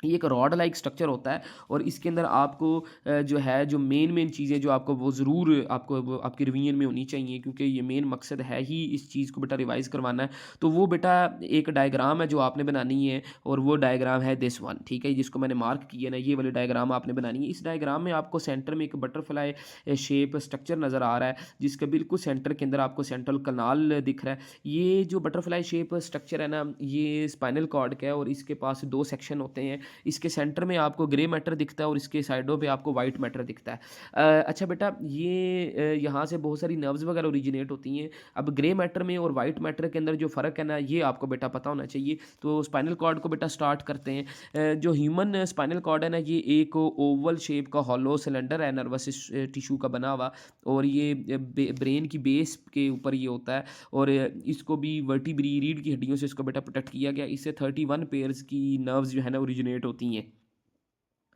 ये एक रॉड लाइक स्ट्रक्चर होता है और इसके अंदर आपको जो है जो मेन चीज़ें जो आपको वो ज़रूर आपको वो आपकी रिवीजन में होनी चाहिए, क्योंकि ये मेन मकसद है ही इस चीज़ को बेटा रिवाइज करवाना है। तो वो बेटा एक डायग्राम है जो आपने बनानी है और वो डायग्राम है दिस वन, ठीक है, जिसको मैंने मार्क किया ना, ये वाली डायग्राम आपने बनानी है। इस डायग्राम में आपको सेंटर में एक बटरफ्लाई शेप स्ट्रक्चर नज़र आ रहा है जिसके बिल्कुल सेंटर के अंदर आपको सेंट्रल कनाल दिख रहा है। ये जो बटरफ्लाई शेप स्ट्रक्चर है ना, ये स्पाइनल कॉर्ड का है और इसके पास 2 सेक्शन होते हैं। इसके सेंटर में आपको ग्रे मैटर दिखता है और इसके साइडों पे आपको वाइट मैटर दिखता है। अच्छा बेटा, ये यहाँ से बहुत सारी नर्व्स वगैरह ओरिजिनेट होती हैं। अब ग्रे मैटर में और वाइट मैटर के अंदर जो फ़र्क है ना, ये आपको बेटा पता होना चाहिए। तो स्पाइनल कॉर्ड को बेटा स्टार्ट करते हैं। जो ह्यूमन स्पाइनल कॉर्ड है ना, ये एक ओवल शेप का हॉलो सिलेंडर है नर्वस टिश्यू का बना हुआ। और ये ब्रेन की बेस के ऊपर ये होता है। और इसको भी वर्टिब्री रीढ़ की हड्डियों से इसको बेटा प्रोटेक्ट किया गया। इससे 31 पेयर्स की नर्व्स जो है ना ओरिजिनेट होती हैं।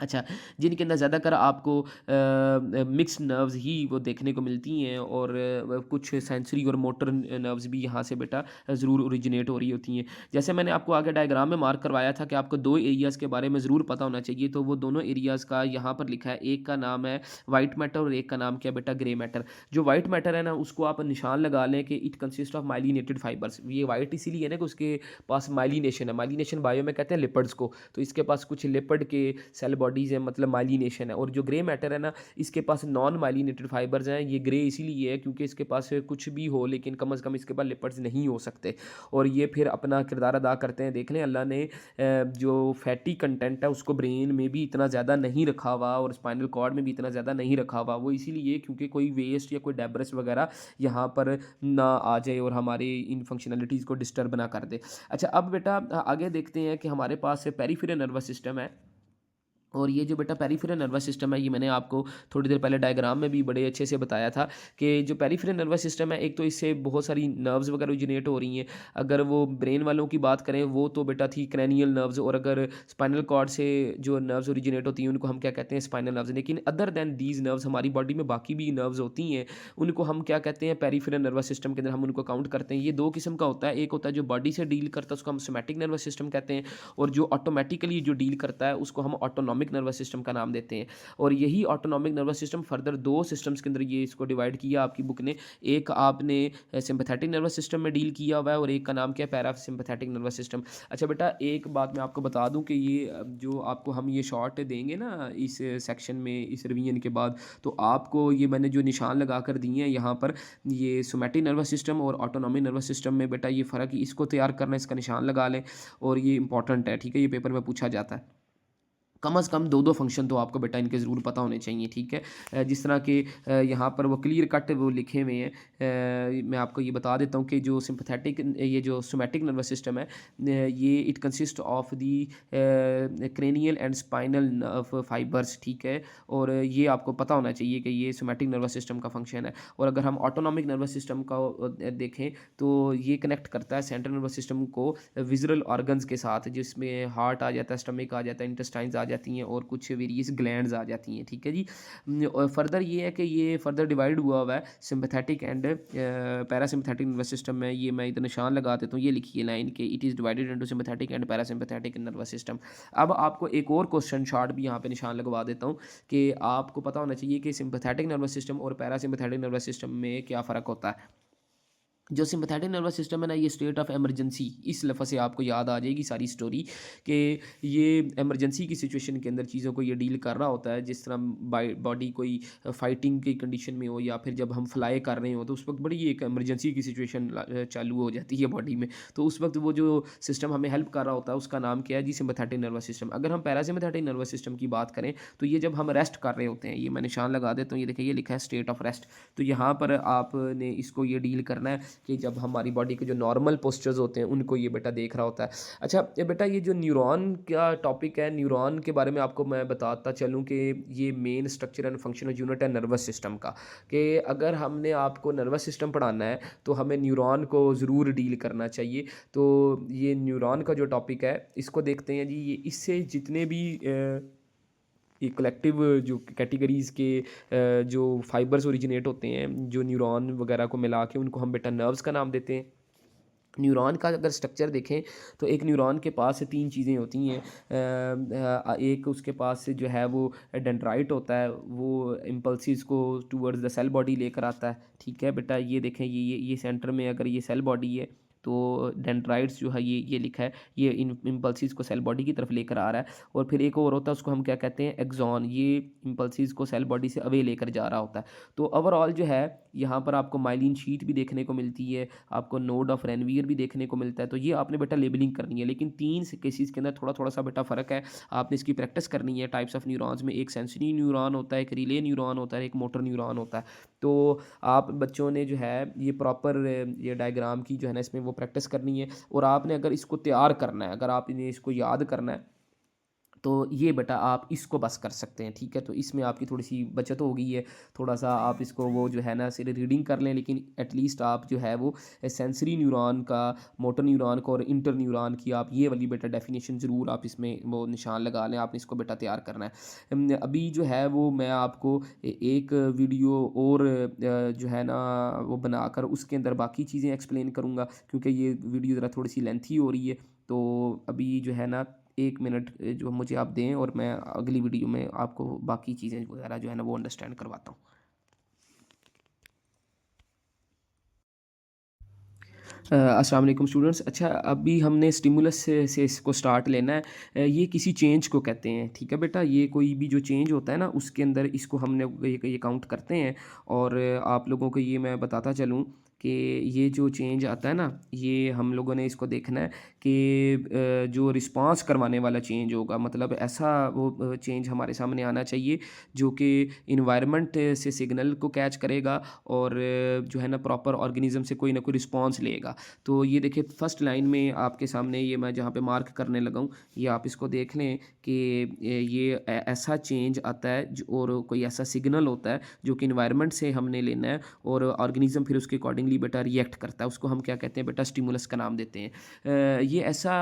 अच्छा, जिनके अंदर ज़्यादातर आपको मिक्स्ड नर्व्स ही वो देखने को मिलती हैं और कुछ सेंसरी और मोटर नर्व्स भी यहाँ से बेटा ज़रूर ओरिजिनेट हो रही होती हैं। जैसे मैंने आपको आगे डायग्राम में मार्क करवाया था कि आपको 2 एरियाज़ के बारे में ज़रूर पता होना चाहिए, तो वो दोनों एरियाज़ का यहाँ पर लिखा है। एक का नाम है व्हाइट मैटर और एक का नाम क्या है बेटा ग्रे मैटर। जो व्हाइट मैटर है ना, उसको आप निशान लगा लें कि it consist of myelinated fibres. ये व्हाइट इसीलिए है ना कि उसके पास माइलिनेशन है। माइलिनेशन बायो में कहते हैं लिपिड्स को, तो इसके पास कुछ लिपिड के सेल बॉडीज़ हैं, मतलब माइलिनेशन है। और जो ग्रे मैटर है ना, इसके पास नॉन माइलिनेटेड फाइबर्स हैं। ये ग्रे इसीलिए है क्योंकि इसके पास कुछ भी हो लेकिन कम से कम इसके पास लिपिड्स नहीं हो सकते, और ये फिर अपना किरदार अदा करते हैं। देख लें, अल्लाह ने जो फैटी कंटेंट है उसको ब्रेन में भी इतना ज़्यादा नहीं रखा हुआ और स्पाइनल कॉर्ड में भी इतना ज़्यादा नहीं रखा हुआ। वो इसीलिए क्योंकि कोई वेस्ट या कोई डेब्रिस वगैरह यहाँ पर ना आ जाए और हमारे इन फंक्शनैलिटीज़ को डिस्टर्ब ना कर दे। अच्छा, अब बेटा आगे देखते हैं कि हमारे पास पेरिफेरल नर्वस सिस्टम है। और ये जो बेटा पेरिफेरल नर्वस सिस्टम है, ये मैंने आपको थोड़ी देर पहले डायग्राम में भी बड़े अच्छे से बताया था कि जो पेरिफेरल नर्वस सिस्टम है, एक तो इससे बहुत सारी नर्व्स वगैरह ओरिजिनेट हो रही हैं। अगर वो ब्रेन वालों की बात करें, वो तो बेटा थी क्रैनियल नर्व्स, और अगर स्पाइनल कॉर्ड से जो नर्व्स ओरिजिनेट होती हैं उनको हम क्या कहते हैं, स्पाइनल नर्व्स। लेकिन अदर दैन दीज नर्व्स हमारी बॉडी में बाकी भी नर्व्स होती हैं, उनको हम क्या कहते हैं, पेरिफेरल नर्वस सिस्टम के अंदर हम उनको काउंट करते हैं। ये दो किस्म का होता है। एक होता है जो बॉडी से डील करता है, उसको हम सोमैटिक नर्वस सिस्टम कहते हैं, और जो ऑटोमेटिकली जो डील करता है उसको हम ऑटोनॉमिक नर्वस सिस्टम का नाम देते हैं। और यही ऑटोनॉमिक नर्वस सिस्टम फर्दर दो सिस्टम्स के अंदर ये इसको डिवाइड किया आपकी बुक ने। एक आपने सिंपैथेटिक नर्वस सिस्टम में डील किया हुआ है और एक का नाम क्या है, पैरासिम्पैथेटिक नर्वस सिस्टम। अच्छा बेटा, एक बात मैं आपको बता दूं कि ये जो आपको हम ये शॉर्ट देंगे ना इस सेक्शन में, इस रिवीजन के बाद, तो आपको ये मैंने जो निशान लगा कर दिए हैं यहाँ पर, ये सोमैटिक नर्वस सिस्टम और ऑटोनॉमिक नर्वस सिस्टम में बेटा ये फ़र्क, इसको तैयार करना, इसका निशान लगा लें, और ये इंपॉर्टेंट है, ठीक है, ये पेपर में पूछा जाता है। कम से कम 2-2 फंक्शन तो आपको बेटा इनके ज़रूर पता होने चाहिए, ठीक है। जिस तरह के यहाँ पर वो क्लियर कट वो लिखे हुए हैं। मैं आपको ये बता देता हूँ कि जो सिंपैथेटिक, ये जो सोमैटिक नर्वस सिस्टम है, ये it consist of the cranial and spinal nerve fibres, ठीक है। और ये आपको पता होना चाहिए कि ये सोमैटिक नर्वस सिस्टम का फंक्शन है। और अगर हम ऑटोनॉमिक नर्वस सिस्टम का देखें, तो ये कनेक्ट करता है सेंट्रल नर्वस सिस्टम को विज़ुअल ऑर्गन्स के साथ, जिसमें हार्ट आ जाता है, स्टमक आ जाता है, इंटेस्टाइन्स आ जाती हैं और कुछ वेरियस ग्लैंड्स आ जाती हैं, ठीक है जी। और फर्दर ये है कि ये फर्दर डिवाइड हुआ है sympathetic and parasympathetic nervous system में। ये मैं इधर निशान लगा देता हूँ, ये लिखिए लाइन के, it is divided into sympathetic and parasympathetic nervous system. अब आपको एक और क्वेश्चन शॉर्ट भी यहाँ पे निशान लगवा देता हूँ कि आपको पता होना चाहिए कि सिंपैथेटिक नर्वस सिस्टम और पैरासिम्पैथेटिक नर्वस सिस्टम में क्या फ़र्क होता है। जो सिंपैथेटिक नर्वस सिस्टम है ना, ये स्टेट ऑफ इमरजेंसी, इस लफ्ज़ से आपको याद आ जाएगी सारी स्टोरी कि ये इमरजेंसी की सिचुएशन के अंदर चीज़ों को ये डील कर रहा होता है। जिस तरह बॉडी कोई फाइटिंग की कंडीशन में हो, या फिर जब हम फ्लाई कर रहे हो, तो उस वक्त बड़ी एक इमरजेंसी की सिचुएशन चालू हो जाती है बॉडी में। तो उस वक्त वो जो सिस्टम हमें हेल्प कर रहा होता है, उसका नाम क्या है जी, सिंपैथेटिक नर्वस सिस्टम। अगर हम पैरासिम्पैथेटिक नर्वस सिस्टम की बात करें, तो ये जब हम रेस्ट कर रहे होते हैं, ये मैं निशान लगा देता हूँ, ये देखिए, ये लिखा है स्टेट ऑफ रेस्ट। तो यहाँ पर आपने इसको ये डील करना है कि जब हमारी बॉडी के जो नॉर्मल पोस्चर्स होते हैं उनको ये बेटा देख रहा होता है। अच्छा, ये बेटा ये जो न्यूरॉन का टॉपिक है, न्यूरॉन के बारे में आपको मैं बताता चलूँ कि ये main structure and functional unit है नर्वस सिस्टम का। कि अगर हमने आपको नर्वस सिस्टम पढ़ाना है तो हमें न्यूरॉन को ज़रूर डील करना चाहिए। तो ये न्यूरॉन का जो टॉपिक है, इसको देखते हैं जी। ये इससे जितने भी ये कलेक्टिव जो कैटेगरीज़ के जो फाइबर्स ओरिजिनेट होते हैं, जो न्यूरॉन वगैरह को मिला के, उनको हम बेटा नर्व्स का नाम देते हैं। न्यूरॉन का अगर स्ट्रक्चर देखें, तो एक न्यूरॉन के पास से 3 चीज़ें होती हैं। एक उसके पास से जो है वो डेंड्राइट होता है, वो इम्पल्सिस को टूवर्ड्स द सेल बॉडी लेकर आता है, ठीक है बेटा। ये देखें, ये सेंटर में अगर ये सेल बॉडी है, तो डेंड्राइट्स जो है, ये लिखा है, ये इन इम्पल्सिस को सेल बॉडी की तरफ लेकर आ रहा है। और फिर एक और होता है, उसको हम क्या कहते हैं, एक्सॉन, ये इम्पल्सिस को सेल बॉडी से अवे लेकर जा रहा होता है। तो ओवरऑल जो है, यहाँ पर आपको माइलिन शीट भी देखने को मिलती है, आपको नोड ऑफ रेनवीयर भी देखने को मिलता है। तो ये आपने बेटा लेबलिंग करनी है, लेकिन 3 केसेस के अंदर थोड़ा थोड़ा सा बेटा फ़र्क है। आपने इसकी प्रैक्टिस करनी है। टाइप्स ऑफ न्यूरॉन्स में एक सेंसरी न्यूरॉन होता है, एक रिले न्यूरॉन होता है, एक मोटर न्यूरॉन होता है। तो आप बच्चों ने जो है ये प्रॉपर ये डायग्राम की जो है ना, इसमें वो प्रैक्टिस करनी है। और आपने अगर इसको तैयार करना है, अगर आपने इसको याद करना है, तो ये बेटा आप इसको बस कर सकते हैं, ठीक है। तो इसमें आपकी थोड़ी-सी बचत हो गई है, थोड़ा-सा आप इसको वो जो है ना सिर्फ रीडिंग कर लें, लेकिन एटलीस्ट आप जो है वो सेंसरी न्यूरॉन का, मोटर न्यूरॉन का और इंटर न्यूरॉन की आप ये वाली बेटा डेफिनेशन ज़रूर आप इसमें वो निशान लगा लें, आपने इसको बेटा तैयार करना है। अभी जो है वो मैं आपको एक वीडियो और जो है ना वो बनाकर उसके अंदर बाकी चीज़ें एक्सप्लेन करूँगा, क्योंकि ये वीडियो ज़रा थोड़ी-सी लेंथी हो रही है। तो अभी जो है ना 1 मिनट जो मुझे आप दें और मैं अगली वीडियो में आपको बाकी चीज़ें वगैरह जो है ना वो अंडरस्टैंड करवाता हूँ। अस्सलाम वालेकुम स्टूडेंट्स। अच्छा, अभी हमने स्टिमुलस से इसको स्टार्ट लेना है। ये किसी चेंज को कहते हैं, ठीक है बेटा। ये कोई भी जो चेंज होता है ना उसके अंदर इसको हमने ये काउंट करते हैं। और आप लोगों को ये मैं बताता चलूँ कि ये जो चेंज आता है ना, ये हम लोगों ने इसको देखना है कि जो रिस्पॉन्स करवाने वाला चेंज होगा, मतलब ऐसा वो चेंज हमारे सामने आना चाहिए जो कि इन्वायरमेंट से सिग्नल को कैच करेगा और जो है ना प्रॉपर ऑर्गेनिज्म से कोई ना कोई रिस्पॉन्स लेगा। तो ये देखिए फर्स्ट लाइन में आपके सामने ये मैं जहाँ पे मार्क करने लगा हूँ, ये आप इसको देख लें कि ये ऐसा चेंज आता है और कोई ऐसा सिग्नल होता है जो कि इन्वायरमेंट से हमने लेना है और ऑर्गेनिज्म फिर उसके अकॉर्डिंगली बेटा रिएक्ट करता है। उसको हम क्या कहते हैं बेटा, स्टिमुलस का नाम देते हैं। ये ऐसा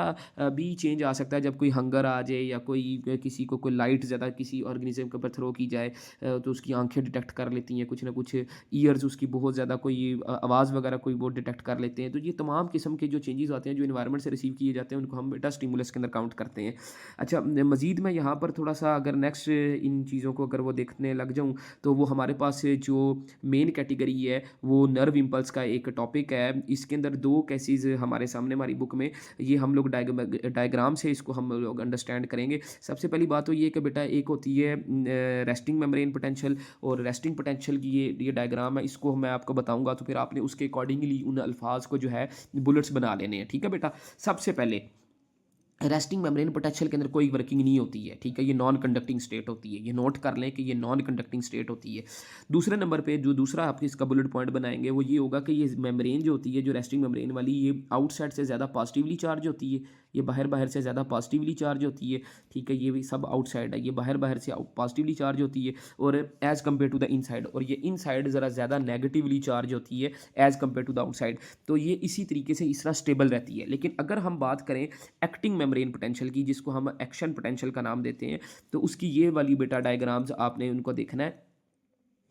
भी चेंज आ सकता है जब कोई हंगर आ जाए या कोई किसी को कोई लाइट ज़्यादा किसी ऑर्गेनिज्म के ऊपर थ्रो की जाए, तो उसकी आंखें डिटेक्ट कर लेती हैं कुछ ना कुछ, ईयर्स उसकी बहुत ज़्यादा कोई आवाज़ वगैरह कोई वो डिटेक्ट कर लेते हैं। तो ये तमाम किस्म के जो चेंजेस आते हैं जो इन्वायरमेंट से रिसीव किए जाते हैं उनको हम बेटा स्टिमुलस के अंदर काउंट करते हैं। अच्छा, मज़ीद मैं यहाँ पर थोड़ा सा अगर नेक्स्ट इन चीज़ों को अगर वो देखने लग जाऊँ, तो वो हमारे पास जो मेन कैटेगरी है वो नर्व इम्पल्स का एक टॉपिक है। इसके अंदर 2 केसेस हमारे सामने हमारी बुक में, ये हम लोग डायग्राम से इसको हम लोग अंडरस्टैंड करेंगे। सबसे पहली बात तो ये कि बेटा एक होती है रेस्टिंग मेम्ब्रेन पोटेंशियल, और रेस्टिंग पोटेंशियल की ये डायग्राम है, इसको मैं आपको बताऊंगा तो फिर आपने उसके अकॉर्डिंगली उन अल्फाज को जो है बुलेट्स बना लेने हैं, ठीक है बेटा। सबसे पहले रेस्टिंग मेम्ब्रेन पोटेंशियल के अंदर कोई वर्किंग नहीं होती है, ठीक है। ये नॉन कंडक्टिंग स्टेट होती है, ये नोट कर लें कि ये नॉन कंडक्टिंग स्टेट होती है। दूसरे नंबर पे जो दूसरा आप इसका बुलेट पॉइंट बनाएंगे वो ये होगा कि ये मेम्ब्रेन जो होती है, जो रेस्टिंग मेम्ब्रेन वाली, ये आउटसाइड से ज़्यादा पॉजिटिवली चार्ज होती है, ये बाहर बाहर से ज़्यादा पॉजिटिवली चार्ज होती है, ठीक है। ये भी सब आउटसाइड है, ये बाहर बाहर से पॉजिटिवली चार्ज होती है और as compare to the inside, और ये इनसाइड ज़रा ज़्यादा नेगेटिवली चार्ज होती है as compare to the outside. तो ये इसी तरीके से इस तरह स्टेबल रहती है। लेकिन अगर हम बात करें एक्टिंग मेम्ब्रेन पोटेंशियल की, जिसको हम एक्शन पोटेंशियल का नाम देते हैं, तो उसकी ये वाली बेटा डायग्राम्स आपने उनको देखना है।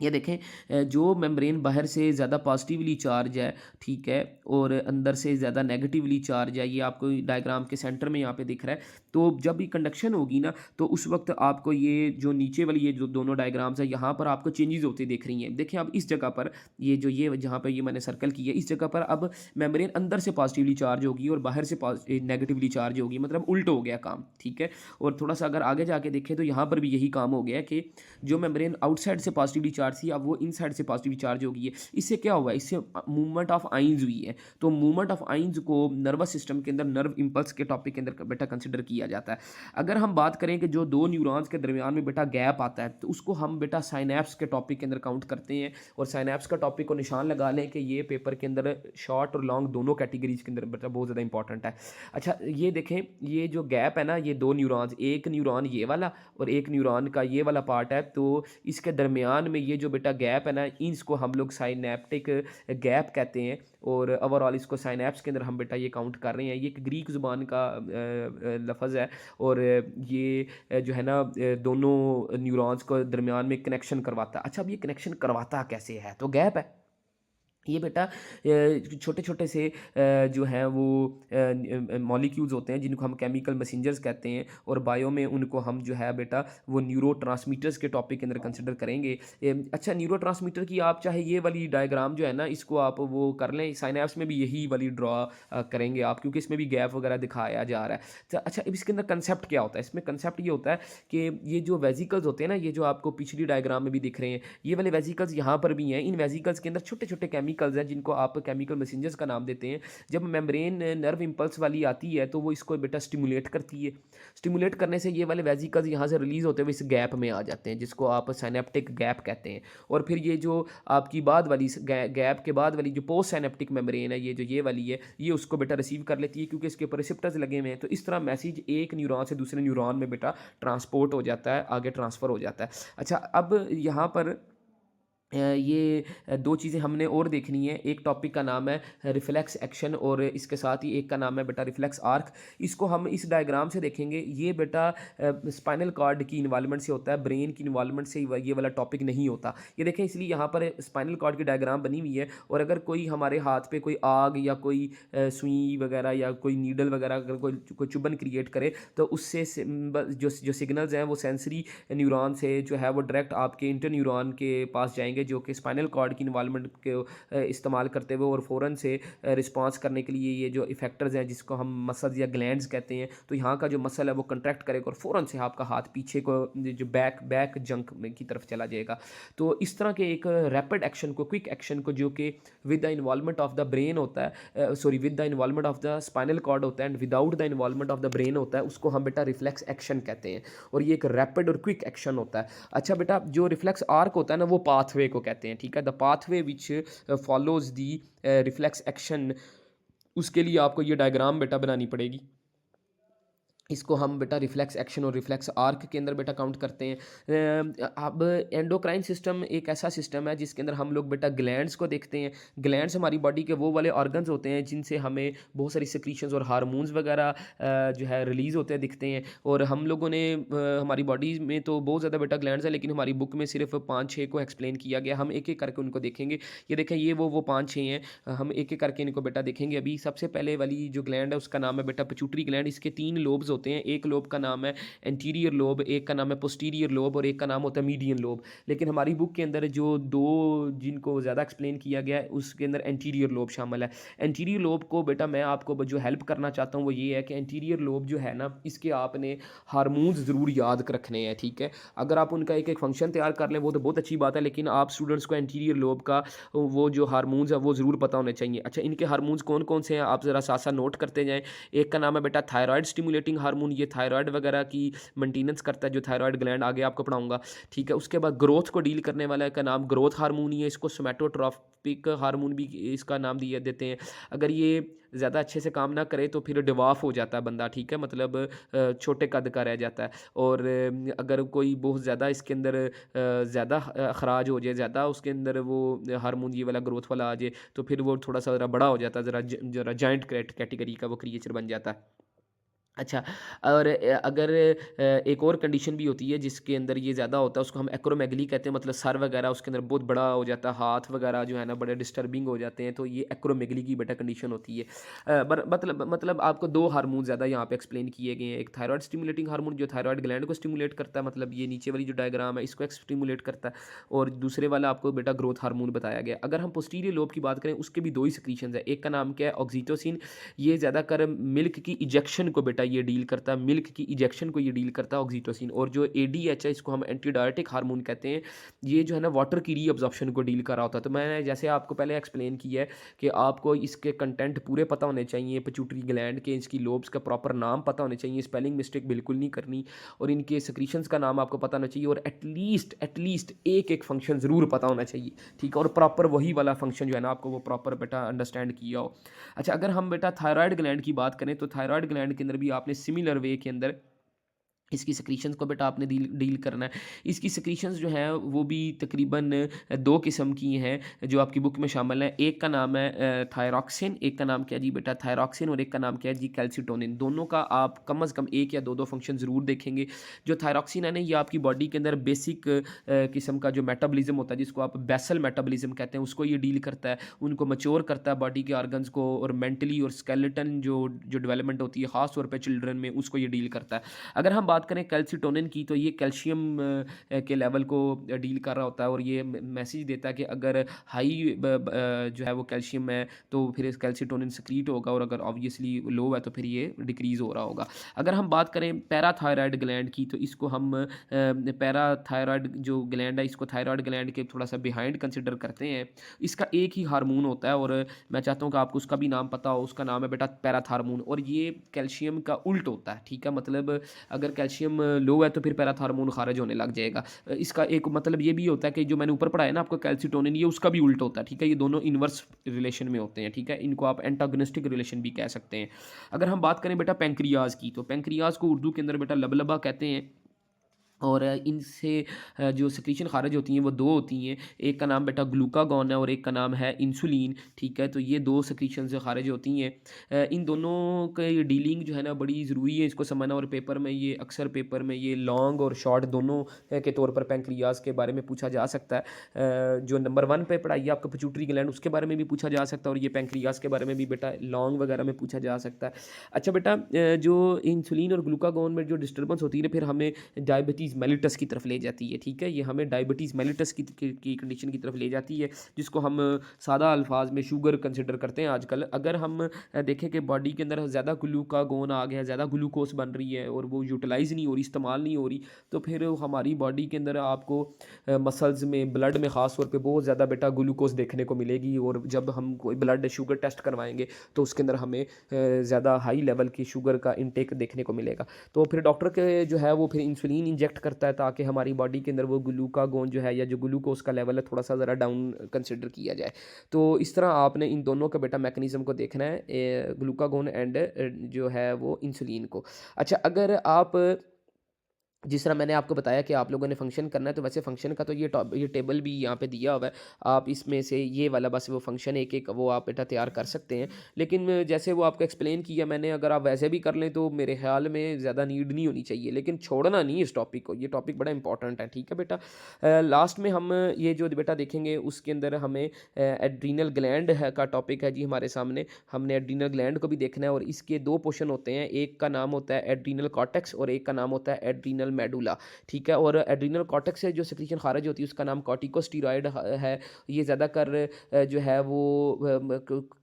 ये देखें, जो मेम्ब्रेन बाहर से ज़्यादा पॉजिटिवली चार्ज है, ठीक है, और अंदर से ज़्यादा नेगेटिवली चार्ज है, ये आपको डायग्राम के सेंटर में यहाँ पे दिख रहा है। तो जब भी कंडक्शन होगी ना, तो उस वक्त आपको ये जो नीचे वाली ये जो दोनों डायग्राम्स है, यहाँ पर आपको चेंजेस होते दिख रही हैं। देखें अब इस जगह पर ये जहाँ पर ये मैंने सर्कल किया, इस जगह पर अब मेम्ब्रेन अंदर से पॉजिटिवली चार्ज होगी और बाहर से नेगेटिवली चार्ज होगी, मतलब उल्ट हो गया काम, ठीक है। और थोड़ा सा अगर आगे जाके देखें तो यहाँ पर भी यही काम हो गया कि जो मेम्ब्रेन आउटसाइड से पॉजिटिवली चार्ज थी, अब वो इनसाइड से पॉजिटिवली चार्ज हो गई है। इससे क्या हुआ है, इससे मूवमेंट ऑफ आइंस हुई है। तो मूवमेंट ऑफ आइंस को नर्वस सिस्टम के अंदर नर्व इंपल्स के टॉपिक के अंदर बेटा कंसिडर किया जाता है। अगर हम बात करें कि जो 2 न्यूरॉन्स के दरमियान में बेटा गैप आता है, तो उसको हम बेटा साइनैप्स के टॉपिक के अंदर काउंट करते हैं। और साइनैप्स का टॉपिक को निशान लगा लें कि ये पेपर के अंदर शॉर्ट और लॉन्ग दोनों कैटेगरीज के अंदर बेटा बहुत ज़्यादा इंपॉर्टेंट है। अच्छा, ये देखें, ये जो गैप है ना, ये 2 न्यूरॉन्स, एक न्यूरॉन ये वाला और एक न्यूरॉन का ये वाला पार्ट है, तो इसके दरमियान में ये जो बेटा गैप है ना, इसको हम लोग साइनेप्टिक गैप कहते हैं। और ओवरऑल इसको साइनैप्स के अंदर हम बेटा ये काउंट कर रहे हैं। ये एक ग्रीक ज़ुबान का लफ्ज़ है और ये जो है ना दोनों न्यूरॉन्स को दरमियान में कनेक्शन करवाता है। अच्छा, अब ये कनेक्शन करवाता कैसे है, तो गैप है ये बेटा। छोटे छोटे से जो हैं वो मॉलिक्यूल्स होते हैं जिनको हम केमिकल मैसेंजर्स कहते हैं, और बायो में उनको हम जो है बेटा वो न्यूरोट्रांसमीटर्स के टॉपिक के अंदर कंसिडर करेंगे। अच्छा, न्यूरोट्रांसमीटर की आप चाहे ये वाली डायग्राम जो है ना, इसको आप वो कर लें, साइनैप्स में भी यही वाली ड्रॉ करेंगे आप, क्योंकि इसमें भी गैप वगैरह दिखाया जा रहा है। तो अच्छा, अब इसके अंदर कंसेप्ट क्या होता है, इसमें कंसेप्ट ये होता है कि ये जो वेजिकल्स होते हैं ना, ये जो आपको पिछली डायग्राम में भी दिख रहे हैं, ये वाले वेजिकल्स यहाँ पर भी हैं। इन वेजिकल्स के अंदर छोटे छोटे केमिकल केमिकल्स हैं जिनको आप केमिकल मैसेंजर्स का नाम देते हैं, जब मेम्ब्रेन नर्व इम्पल्स वाली आती है तो वो इसको बेटा स्टिमुलेट करती है। स्टिमुलेट करने से ये वाले वेसिकल्स यहाँ से रिलीज़ होते हुए इस गैप में आ जाते हैं जिसको आप साइनेप्टिक गैप कहते हैं। और फिर ये जो आपकी बाद वाली गैप के बाद वाली जो पोस्ट साइनेप्टिक मेम्ब्रेन है, ये जो ये वाली है, ये उसको बेटा रिसीव कर लेती है क्योंकि इसके ऊपर रिसेप्टर्स लगे हुए हैं। तो इस तरह मैसेज एक न्यूरॉन से दूसरे न्यूरॉन में बेटा ट्रांसपोर्ट हो जाता है, आगे ट्रांसफ़र हो जाता है। अच्छा, अब यहाँ पर ये दो चीज़ें हमने और देखनी है। एक टॉपिक का नाम है रिफ्लेक्स एक्शन और इसके साथ ही एक का नाम है बेटा रिफ्लेक्स आर्क। इसको हम इस डायग्राम से देखेंगे। ये बेटा स्पाइनल कॉर्ड की इन्वॉल्वमेंट से होता है, ब्रेन की इन्वॉल्वमेंट से ये वाला टॉपिक नहीं होता। ये देखें, इसलिए यहाँ पर स्पाइनल कॉर्ड की डायग्राम बनी हुई है और अगर कोई हमारे हाथ पे कोई आग या कोई सुई वगैरह या कोई नीडल वगैरह अगर कोई चुभन क्रिएट करे तो उससे जो सिग्नल्स हैं वो सेंसरी न्यूरॉन से जो है वो डायरेक्ट आपके इंटर न्यूरॉन के पास जाएंगे जो कि स्पाइनल कॉर्ड की इन्वॉल्वमेंट के इस्तेमाल करते हुए और फ़ौरन से रिस्पांस करने के लिए ये जो इफेक्टर्स हैं जिसको हम मसल्स या ग्लैंड्स कहते हैं, तो यहाँ का जो मसल है वो कंट्रैक्ट करेगा और फ़ौरन से आपका हाथ पीछे को जो बैक जंक की तरफ चला जाएगा। तो इस तरह के एक रैपिड एक्शन को, क्विक एक्शन को, जो कि with the involvement of the brain होता है, sorry with the involvement of the spinal cord होता है and without the involvement of the brain होता है, उसको हम बेटा रिफ्लेक्स एक्शन कहते हैं और ये एक रैपिड और क्विक एक्शन होता है। अच्छा बेटा, जो रिफ्लेक्स आर्क होता है ना वो पाथवे को कहते हैं, ठीक है। The pathway which follows the reflex action, उसके लिए आपको ये डायग्राम बेटा बनानी पड़ेगी। इसको हम बेटा रिफ्लेक्स एक्शन और रिफ्लेक्स आर्क के अंदर बेटा काउंट करते हैं। अब एंडोक्राइन सिस्टम एक ऐसा सिस्टम है जिसके अंदर हम लोग बेटा ग्लैंड्स को देखते हैं। ग्लैंड्स हमारी बॉडी के वो वाले ऑर्गन्स होते हैं जिनसे हमें बहुत सारी सिक्रीशंस और हार्मोन्स वगैरह जो है रिलीज़ होते हैं, दिखते हैं। और हम लोगों ने हमारी बॉडी में तो बहुत ज़्यादा बेटा ग्लैंड्स है, लेकिन हमारी बुक में सिर्फ 5-6 को एक्सप्लेन किया गया। हम एक एक करके उनको देखेंगे। ये देखें, ये वो 5-6 हैं। हम एक एक करके इनको बेटा देखेंगे। अभी सबसे पहले वाली जो ग्लैंड है उसका नाम है बेटा पिट्यूटरी ग्लैंड। इसके 3 लोब्स होते हैं। एक लोब का नाम है एंटीरियर लोब, एक का नाम है पोस्टीरियर लोब और एक का नाम होता है मीडियन लोब। लेकिन हमारी बुक के अंदर जो दो जिनको ज़्यादा एक्सप्लेन किया गया है उसके अंदर एंटीरियर लोब शामिल है। एंटीरियर लोब को बेटा मैं आपको जो हेल्प करना चाहता हूँ वो ये है कि एंटीरियर लोब जो है ना, इसके आपने हार्मोन्स ज़रूर याद रखने हैं, ठीक है। अगर आप उनका एक एक फंक्शन तैयार कर लें वो तो बहुत अच्छी बात है, लेकिन आप स्टूडेंट्स को एंटीरियर लोब का वो जो हार्मोन्स है वो ज़रूर पता होने चाहिए। अच्छा, इनके हार्मोन्स कौन कौन से हैं आप ज़रा साथ साथ नोट करते जाएँ। एक का नाम है बेटा थायराइड स्टिमुलेटिंग हार्मोन, ये थायराइड वगैरह की मेंटेनेंस करता है, जो थायराइड ग्लैंड आगे आपको पढ़ाऊंगा, ठीक है। उसके बाद ग्रोथ को डील करने वाला का नाम ग्रोथ हार्मोन ही है। इसको सोमैटोट्रॉपिक हार्मोन भी इसका नाम दिया देते हैं। अगर ये ज़्यादा अच्छे से काम ना करे तो फिर डिवाफ हो जाता है बंदा, ठीक है, मतलब छोटे कद का रह जाता है। और अगर कोई बहुत ज़्यादा इसके अंदर ज़्यादा अखराज हो जाए, ज़्यादा उसके अंदर वो हार्मोन ये वाला ग्रोथ वाला आ जाए तो फिर वो थोड़ा सा ज़रा बड़ा हो जाता है, ज़रा जॉइंट कैटेगरी का वो क्रिएचर बन जाता है। अच्छा, और अगर एक और कंडीशन भी होती है जिसके अंदर ये ज़्यादा होता है, उसको हम एक्रोमेगली कहते हैं, मतलब सर वगैरह उसके अंदर बहुत बड़ा हो जाता है, हाथ वगैरह जो है ना बड़े डिस्टर्बिंग हो जाते हैं, तो ये एक्रोमेगली की बेटा कंडीशन होती है। मतलब आपको 2 हार्मोन ज़्यादा यहाँ पे एक्सप्लेन किए गए हैं। एक थायराइड स्टिमुलेटिंग हार्मोन जो थायराइड ग्लैंड को स्टिमुलेट करता है, मतलब ये नीचे वाली जो डायग्राम है इसको स्टिमुलेट करता है, और दूसरे वाला आपको बेटा ग्रोथ हार्मोन बताया गया। अगर हम पोस्टीरियर लोब की बात करें उसके भी 2 ही सिक्रीशंस है। एक का नाम क्या है, ऑक्सीटोसिन। ये ज़्यादातर मिल्क की इजेक्शन को बेटा ये डील करता है, मिल्क की इजेक्शन को ये डील करता है ऑक्सीटोसिन। और जो एडीएच है इसको हम एंटीडायरेटिक हार्मोन कहते हैं, ये जो है ना वाटर की रीअब्जॉर्प्शन को डील कर रहा होता है। तो मैंने जैसे आपको पहले एक्सप्लेन किया है कि आपको इसके कंटेंट पूरे पता होने चाहिए, पिट्यूटरी ग्लैंड के, इसकी लोब्स का प्रॉपर नाम पता होने चाहिए, स्पेलिंग मिस्टेक बिल्कुल नहीं करनी, और इनके सेक्रीशंस का नाम आपको पता होना चाहिए, और एटलीस्ट एक एक फंक्शन ज़रूर पता होना चाहिए, ठीक है। और प्रॉपर वही वाला फंक्शन जो है ना आपको वो प्रॉपर बेटा अंडरस्टैंड किया हो। अच्छा, अगर हम बेटा थायराइड ग्लैंड की बात करें तो थायराइड ग्लैंड के अंदर भी आपने सिमिलर वे के अंदर इसकी सेक्रीशंस को बेटा आपने डील करना है। इसकी सेक्रीशंस जो हैं वो भी तकरीबन 2 किस्म की हैं जो आपकी बुक में शामिल हैं। एक का नाम है थायरॉक्सिन, एक का नाम क्या है जी बेटा थायरॉक्सिन, और एक का नाम क्या है जी कैल्सिटोनिन। दोनों का आप कम से कम 1 या 2 फंक्शन ज़रूर देखेंगे। जो थायरॉक्सिन है ना, ये आपकी बॉडी के अंदर बेसिक किस्म का जो मेटाबॉलिज्म होता है जिसको आप बेसल मेटाबॉलिज्म कहते हैं, उसको ये डील करता है, उनको मैच्योर करता है बॉडी के ऑर्गन्स को, और मेंटली और स्केलेटन जो डेवलपमेंट होती है ख़ास तौर पर चिल्ड्रन में, उसको ये डील करता है। अगर हम बात बात करें कैल्सिटोनिन की, तो ये कैल्शियम के लेवल को डील कर रहा होता है, और ये मैसेज देता है कि अगर हाई जो है वो कैल्शियम है तो फिर इस कैल्सिटोनिन सक्रीट होगा, और अगर ऑब्वियसली लो है तो फिर ये डिक्रीज़ हो रहा होगा। अगर हम बात करें पैराथायराइड ग्लैंड की, तो इसको हम पैराथायराइड जो ग्लैंड है इसको थायराइड ग्लैंड के थोड़ा सा बिहाइंड कंसिडर करते हैं। इसका एक ही हार्मोन होता है, और मैं चाहता हूँ कि आपको उसका भी नाम पता हो। उसका नाम है बेटा पैराथार्मोन, और ये कैल्शियम का उल्ट होता है, ठीक है। मतलब अगर कैल्शियम लो है तो फिर पैराथार्मोन खारिज होने लग जाएगा। इसका एक मतलब ये भी होता है कि जो मैंने ऊपर पढ़ाया ना आपको कैल्सिटोनिन, ये उसका भी उल्ट होता है, ठीक है। ये दोनों इन्वर्स रिलेशन में होते हैं, ठीक है। इनको आप एंटागोनिस्टिक रिलेशन भी कह सकते हैं। अगर हम बात करें बेटा पेंक्रियाज की, तो पेंक्रियाज को उर्दू के अंदर बेटा लबलबा कहते हैं, और इनसे जो सेक्रीशन खारिज होती हैं वो दो होती हैं। एक का नाम बेटा ग्लूकागॉन है और एक का नाम है इंसुलिन, ठीक है। तो ये दो सेक्रीशन से खारिज होती हैं। इन दोनों की डीलिंग जो है ना बड़ी ज़रूरी है इसको समझना, और पेपर में ये अक्सर पेपर में ये लॉन्ग और शॉर्ट दोनों के तौर पर पेंक्रियाज के बारे में पूछा जा सकता है। जो नंबर 1 पे पढ़ाई है आपका पिट्यूटरी ग्लैंड, उसके बारे में भी पूछा जा सकता है, और ये पेंक्रियाज के बारे में भी बेटा लॉन्ग वगैरह में पूछा जा सकता है। अच्छा बेटा, जो इंसुलिन और ग्लूकागॉन में जो डिस्टर्बेंस होती है ना, फिर हमें डायबिटीज़ मेलिटस की तरफ ले जाती है, ठीक है। ये हमें डायबिटीज़ मेलिटस की कंडीशन की तरफ ले जाती है, जिसको हम सादा अल्फाज में शुगर कंसिडर करते हैं आजकल। अगर हम देखें कि बॉडी के अंदर ज़्यादा ग्लूकागोन आ गया, ज़्यादा ग्लूकोज बन रही है और वो यूटिलाइज़ नहीं हो रही, इस्तेमाल नहीं हो रही, तो फिर हमारी बॉडी के अंदर आपको मसल्स में, ब्लड में ख़ास तौर पे बहुत ज़्यादा बेटा ग्लूकोज देखने को मिलेगी। और जब हम कोई ब्लड शुगर टेस्ट करवाएंगे तो उसके अंदर हमें ज़्यादा हाई लेवल की शुगर का इंटेक देखने को मिलेगा। तो फिर डॉक्टर के जो है वो फिर इंसुलिन इंजेक्ट करता है, ताकि हमारी बॉडी के अंदर वो ग्लूकागोन जो है या जो ग्लूकोज का लेवल है थोड़ा सा ज़रा डाउन कंसिडर किया जाए। तो इस तरह आपने इन दोनों का बेटा मैकेनिज़्म को देखना है, ग्लूकागोन एंड जो है वो इंसुलिन को। अच्छा, अगर आप जिस तरह मैंने आपको बताया कि आप लोगों ने फंक्शन करना है, तो वैसे फंक्शन का तो ये टेबल भी यहाँ पे दिया हुआ है। आप इसमें से ये वाला बस वो फंक्शन एक एक वो आप बेटा तैयार कर सकते हैं। लेकिन जैसे वो आपको एक्सप्लेन किया मैंने, अगर आप वैसे भी कर लें तो मेरे ख्याल में ज़्यादा नीड नहीं होनी चाहिए, लेकिन छोड़ना नहीं इस टॉपिक को, ये टॉपिक बड़ा इंपॉर्टेंट है, ठीक है बेटा। लास्ट में हम ये जो बेटा देखेंगे उसके अंदर हमें एड्रीनल ग्लैंड है का टॉपिक है जी हमारे सामने। हमने एड्रीनल ग्लैंड को भी देखना है, और इसके दो पोर्शन होते हैं, एक का नाम होता है एड्रीनल कॉर्टेक्स और एक का नाम होता है एड्रीनल मेडुला, ठीक है। और एड्रीनल कॉर्टेक्स से जो सेक्रीशन खारिज होती है उसका नाम कॉर्टिकोस्टेरॉइड है। ये ज़्यादातर जो है वो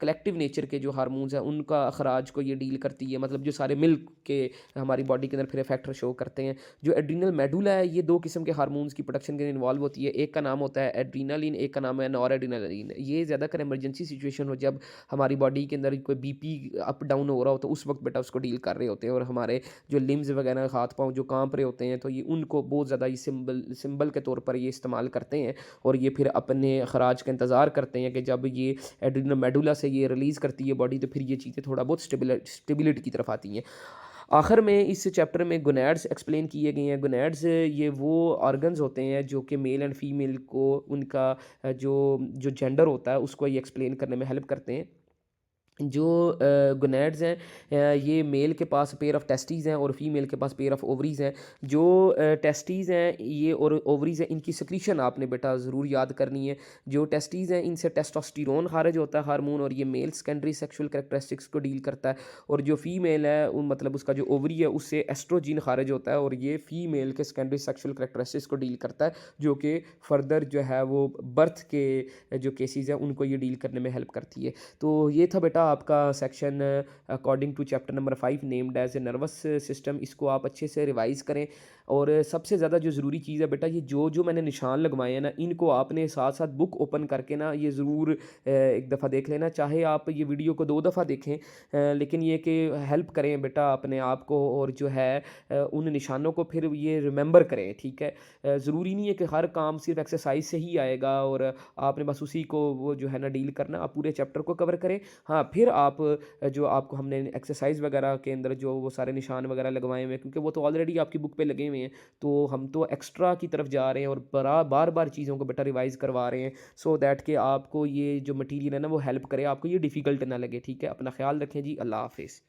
कलेक्टिव नेचर के जो हार्मोन्स हैं उनका अखराज को ये डील करती है, मतलब जो सारे मिल्क के हमारी बॉडी के अंदर फिर फैक्टर शो करते हैं। जो एड्रीनल मेडुला है ये दो किस्म के हार्मोन्स की प्रोडक्शन के इन्वॉल्व होती है। एक का नाम होता है एड्रीनालिन, एक का नाम है नॉर एड्रीनालिन। ये ज़्यादातर इमरजेंसी सिचुएशन हो, जब हमारी बॉडी के अंदर कोई बीपी अप डाउन हो रहा हो, तो उस वक्त बेटा उसको डील कर रहे होते हैं। और हमारे जो लिम्स वगैरह हाथ पाँव जो कांप रहे होते हैं, तो ये उनको बहुत ज़्यादा ये सिंबल के तौर पर ये इस्तेमाल करते हैं, और ये फिर अपने अखराज का इंतज़ार करते हैं कि जब ये एड्रीनल मेडुला से ये रिलीज़ करती है बॉडी, तो फिर ये चीज़ें थोड़ा बहुत स्टेबिलिटी की तरफ आती हैं। आखिर में इस चैप्टर में गोनैड्स एक्सप्लेन किए गए हैं। गोनैड्स ये वो ऑर्गन्स होते हैं जो कि मेल एंड फीमेल को उनका जो जो जेंडर होता है उसको ये एक्सप्लेन करने में हेल्प करते हैं। जो गोनैड्स हैं, ये मेल के पास पेयर ऑफ टेस्टीज़ हैं और फीमेल के पास पेयर ऑफ ओवरीज़ हैं। जो टेस्टीज़ हैं ये और ओवरीज़ हैं, इनकी सिक्रीशन आपने बेटा ज़रूर याद करनी है। जो टेस्टीज़ हैं इनसे टेस्टोस्टेरोन खारिज होता है हार्मोन, और ये मेल सेकेंडरी सेक्सुअल कैरेक्टरिस्टिक्स को डील करता है। और जो फीमेल है मतलब उसका जो ओवरी है उससे एस्ट्रोजिन खारिज होता है, और ये फीमेल के सेकेंडरी सेक्सुअल कैरेक्टरिस्टिक्स को डील करता है, जो कि फर्दर जो है वो बर्थ के जो केसेस हैं उनको ये डील करने में हेल्प करती है। तो ये था बेटा आपका section according to chapter number 5 named as a nervous system. इसको आप अच्छे से रिवाइज़ करें, और सबसे ज़्यादा जो ज़रूरी चीज़ है बेटा, ये जो जो मैंने निशान लगवाए हैं ना, इनको आपने साथ साथ बुक ओपन करके ना ये ज़रूर एक दफ़ा देख लेना। चाहे आप ये वीडियो को 2 दफ़ा देखें, लेकिन ये कि हेल्प करें बेटा अपने आप को, और जो है उन निशानों को फिर ये रिमेंबर करें, ठीक है। ज़रूरी नहीं है कि हर काम सिर्फ एक्सरसाइज से ही आएगा और आपने बस उसी को वो जो है ना डील करना। आप पूरे चैप्टर को कवर करें। हाँ, फिर आप जो आपको हमने एक्सरसाइज वगैरह के अंदर जो वो सारे निशान वगैरह लगवाए हुए हैं, क्योंकि वो तो ऑलरेडी आपकी बुक पे लगे हुए हैं, तो हम तो एक्स्ट्रा की तरफ जा रहे हैं और बार बार चीज़ों को बेटा रिवाइज़ करवा रहे हैं, सो दैट कि आपको ये जो मटीरियल है ना वो हेल्प करे, आपको ये डिफ़िकल्ट ना लगे, ठीक है। अपना ख्याल रखें जी, अल्लाह हाफिज़।